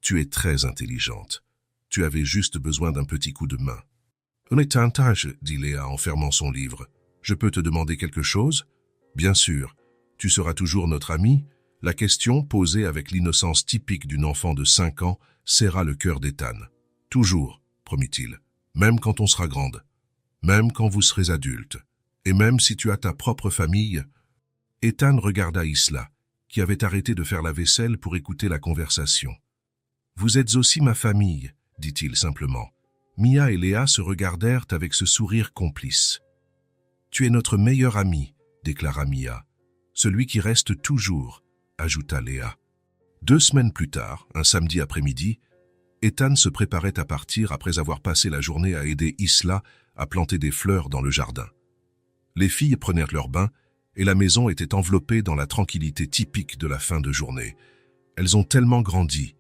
Tu es très intelligente. Tu avais juste besoin d'un petit coup de main. »« On est un tâche, » dit Léa en fermant son livre. « Je peux te demander quelque chose ? » ?»« Bien sûr. Tu seras toujours notre amie ?» La question, posée avec l'innocence typique d'une enfant de 5 ans, serra le cœur d'Ethan. « Toujours, » promit-il. « Même quand on sera grande. Même quand vous serez adulte. Et même si tu as ta propre famille. » Ethan regarda Isla, qui avait arrêté de faire la vaisselle pour écouter la conversation. « Vous êtes aussi ma famille, » dit-il simplement. Mia et Léa se regardèrent avec ce sourire complice. « Tu es notre meilleur ami, » déclara Mia. « Celui qui reste toujours, » ajouta Léa. 2 semaines plus tard, un samedi après-midi, Ethan se préparait à partir après avoir passé la journée à aider Isla à planter des fleurs dans le jardin. Les filles prenèrent leur bain et la maison était enveloppée dans la tranquillité typique de la fin de journée. Elles ont tellement grandi,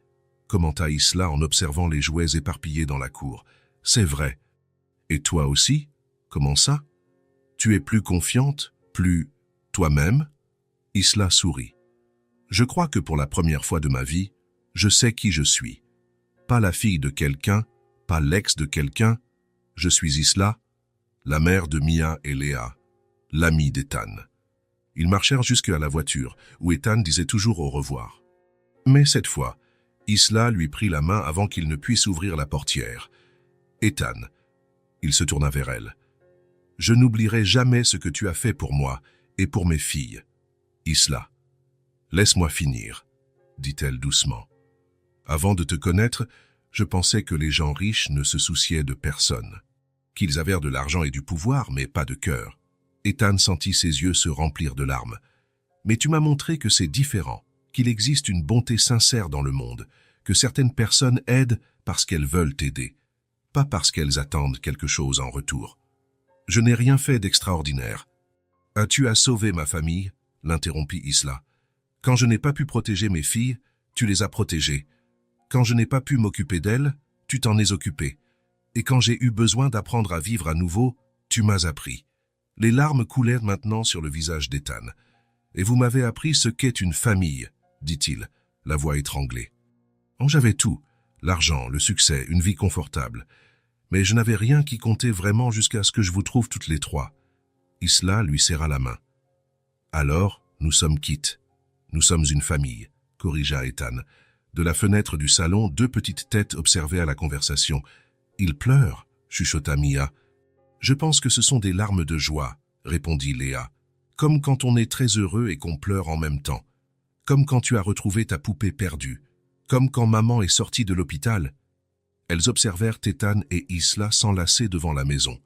commenta Isla en observant les jouets éparpillés dans la cour. C'est vrai. Et toi aussi? Comment ça? Tu es plus confiante, plus toi-même? Isla sourit. Je crois que pour la première fois de ma vie, je sais qui je suis. Pas la fille de quelqu'un, pas l'ex de quelqu'un. Je suis Isla, la mère de Mia et Léa, l'amie d'Ethan. Ils marchèrent jusqu'à la voiture, où Ethan disait toujours au revoir. Mais cette fois, Isla lui prit la main avant qu'il ne puisse ouvrir la portière. Ethan, il se tourna vers elle. Je n'oublierai jamais ce que tu as fait pour moi et pour mes filles. Isla, laisse-moi finir, dit-elle doucement. Avant de te connaître, je pensais que les gens riches ne se souciaient de personne. Qu'ils avaient de l'argent et du pouvoir, mais pas de cœur. Ethan sentit ses yeux se remplir de larmes. Mais tu m'as montré que c'est différent, qu'il existe une bonté sincère dans le monde, que certaines personnes aident parce qu'elles veulent t'aider, pas parce qu'elles attendent quelque chose en retour. Je n'ai rien fait d'extraordinaire. Tu as sauvé ma famille, l'interrompit Isla. Quand je n'ai pas pu protéger mes filles, tu les as protégées. Quand je n'ai pas pu m'occuper d'elles, tu t'en es occupé. Et quand j'ai eu besoin d'apprendre à vivre à nouveau, tu m'as appris. Les larmes coulèrent maintenant sur le visage d'Ethan. Et vous m'avez appris ce qu'est une famille, dit-il, la voix étranglée. Oh, j'avais tout, l'argent, le succès, une vie confortable. Mais je n'avais rien qui comptait vraiment jusqu'à ce que je vous trouve toutes les trois. Isla lui serra la main. Alors, nous sommes quittes. Nous sommes une famille, corrigea Ethan. De la fenêtre du salon, deux petites têtes observaient à la conversation. Il pleure, chuchota Mia. Je pense que ce sont des larmes de joie, répondit Léa. Comme quand on est très heureux et qu'on pleure en même temps. Comme quand tu as retrouvé ta poupée perdue. Comme quand maman est sortie de l'hôpital. Elles observèrent Ethan et Isla s'enlacer devant la maison.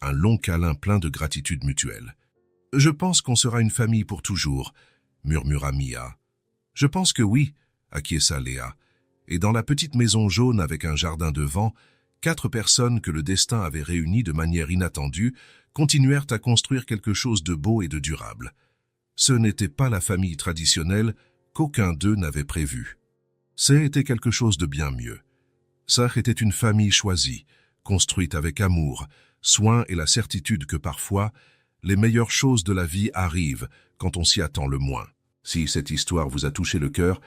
Un long câlin plein de gratitude mutuelle. Je pense qu'on sera une famille pour toujours, murmura Mia. Je pense que oui, acquiesça Léa. Et dans la petite maison jaune avec un jardin devant, 4 personnes que le destin avait réunies de manière inattendue continuèrent à construire quelque chose de beau et de durable. Ce n'était pas la famille traditionnelle qu'aucun d'eux n'avait prévue. C'était quelque chose de bien mieux. Ça était une famille choisie, construite avec amour, soin et la certitude que parfois, les meilleures choses de la vie arrivent quand on s'y attend le moins. Si cette histoire vous a touché le cœur,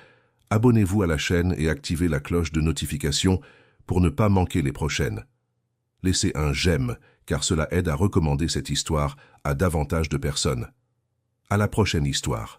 abonnez-vous à la chaîne et activez la cloche de notification pour ne pas manquer les prochaines. Laissez un j'aime, car cela aide à recommander cette histoire à davantage de personnes. À la prochaine histoire.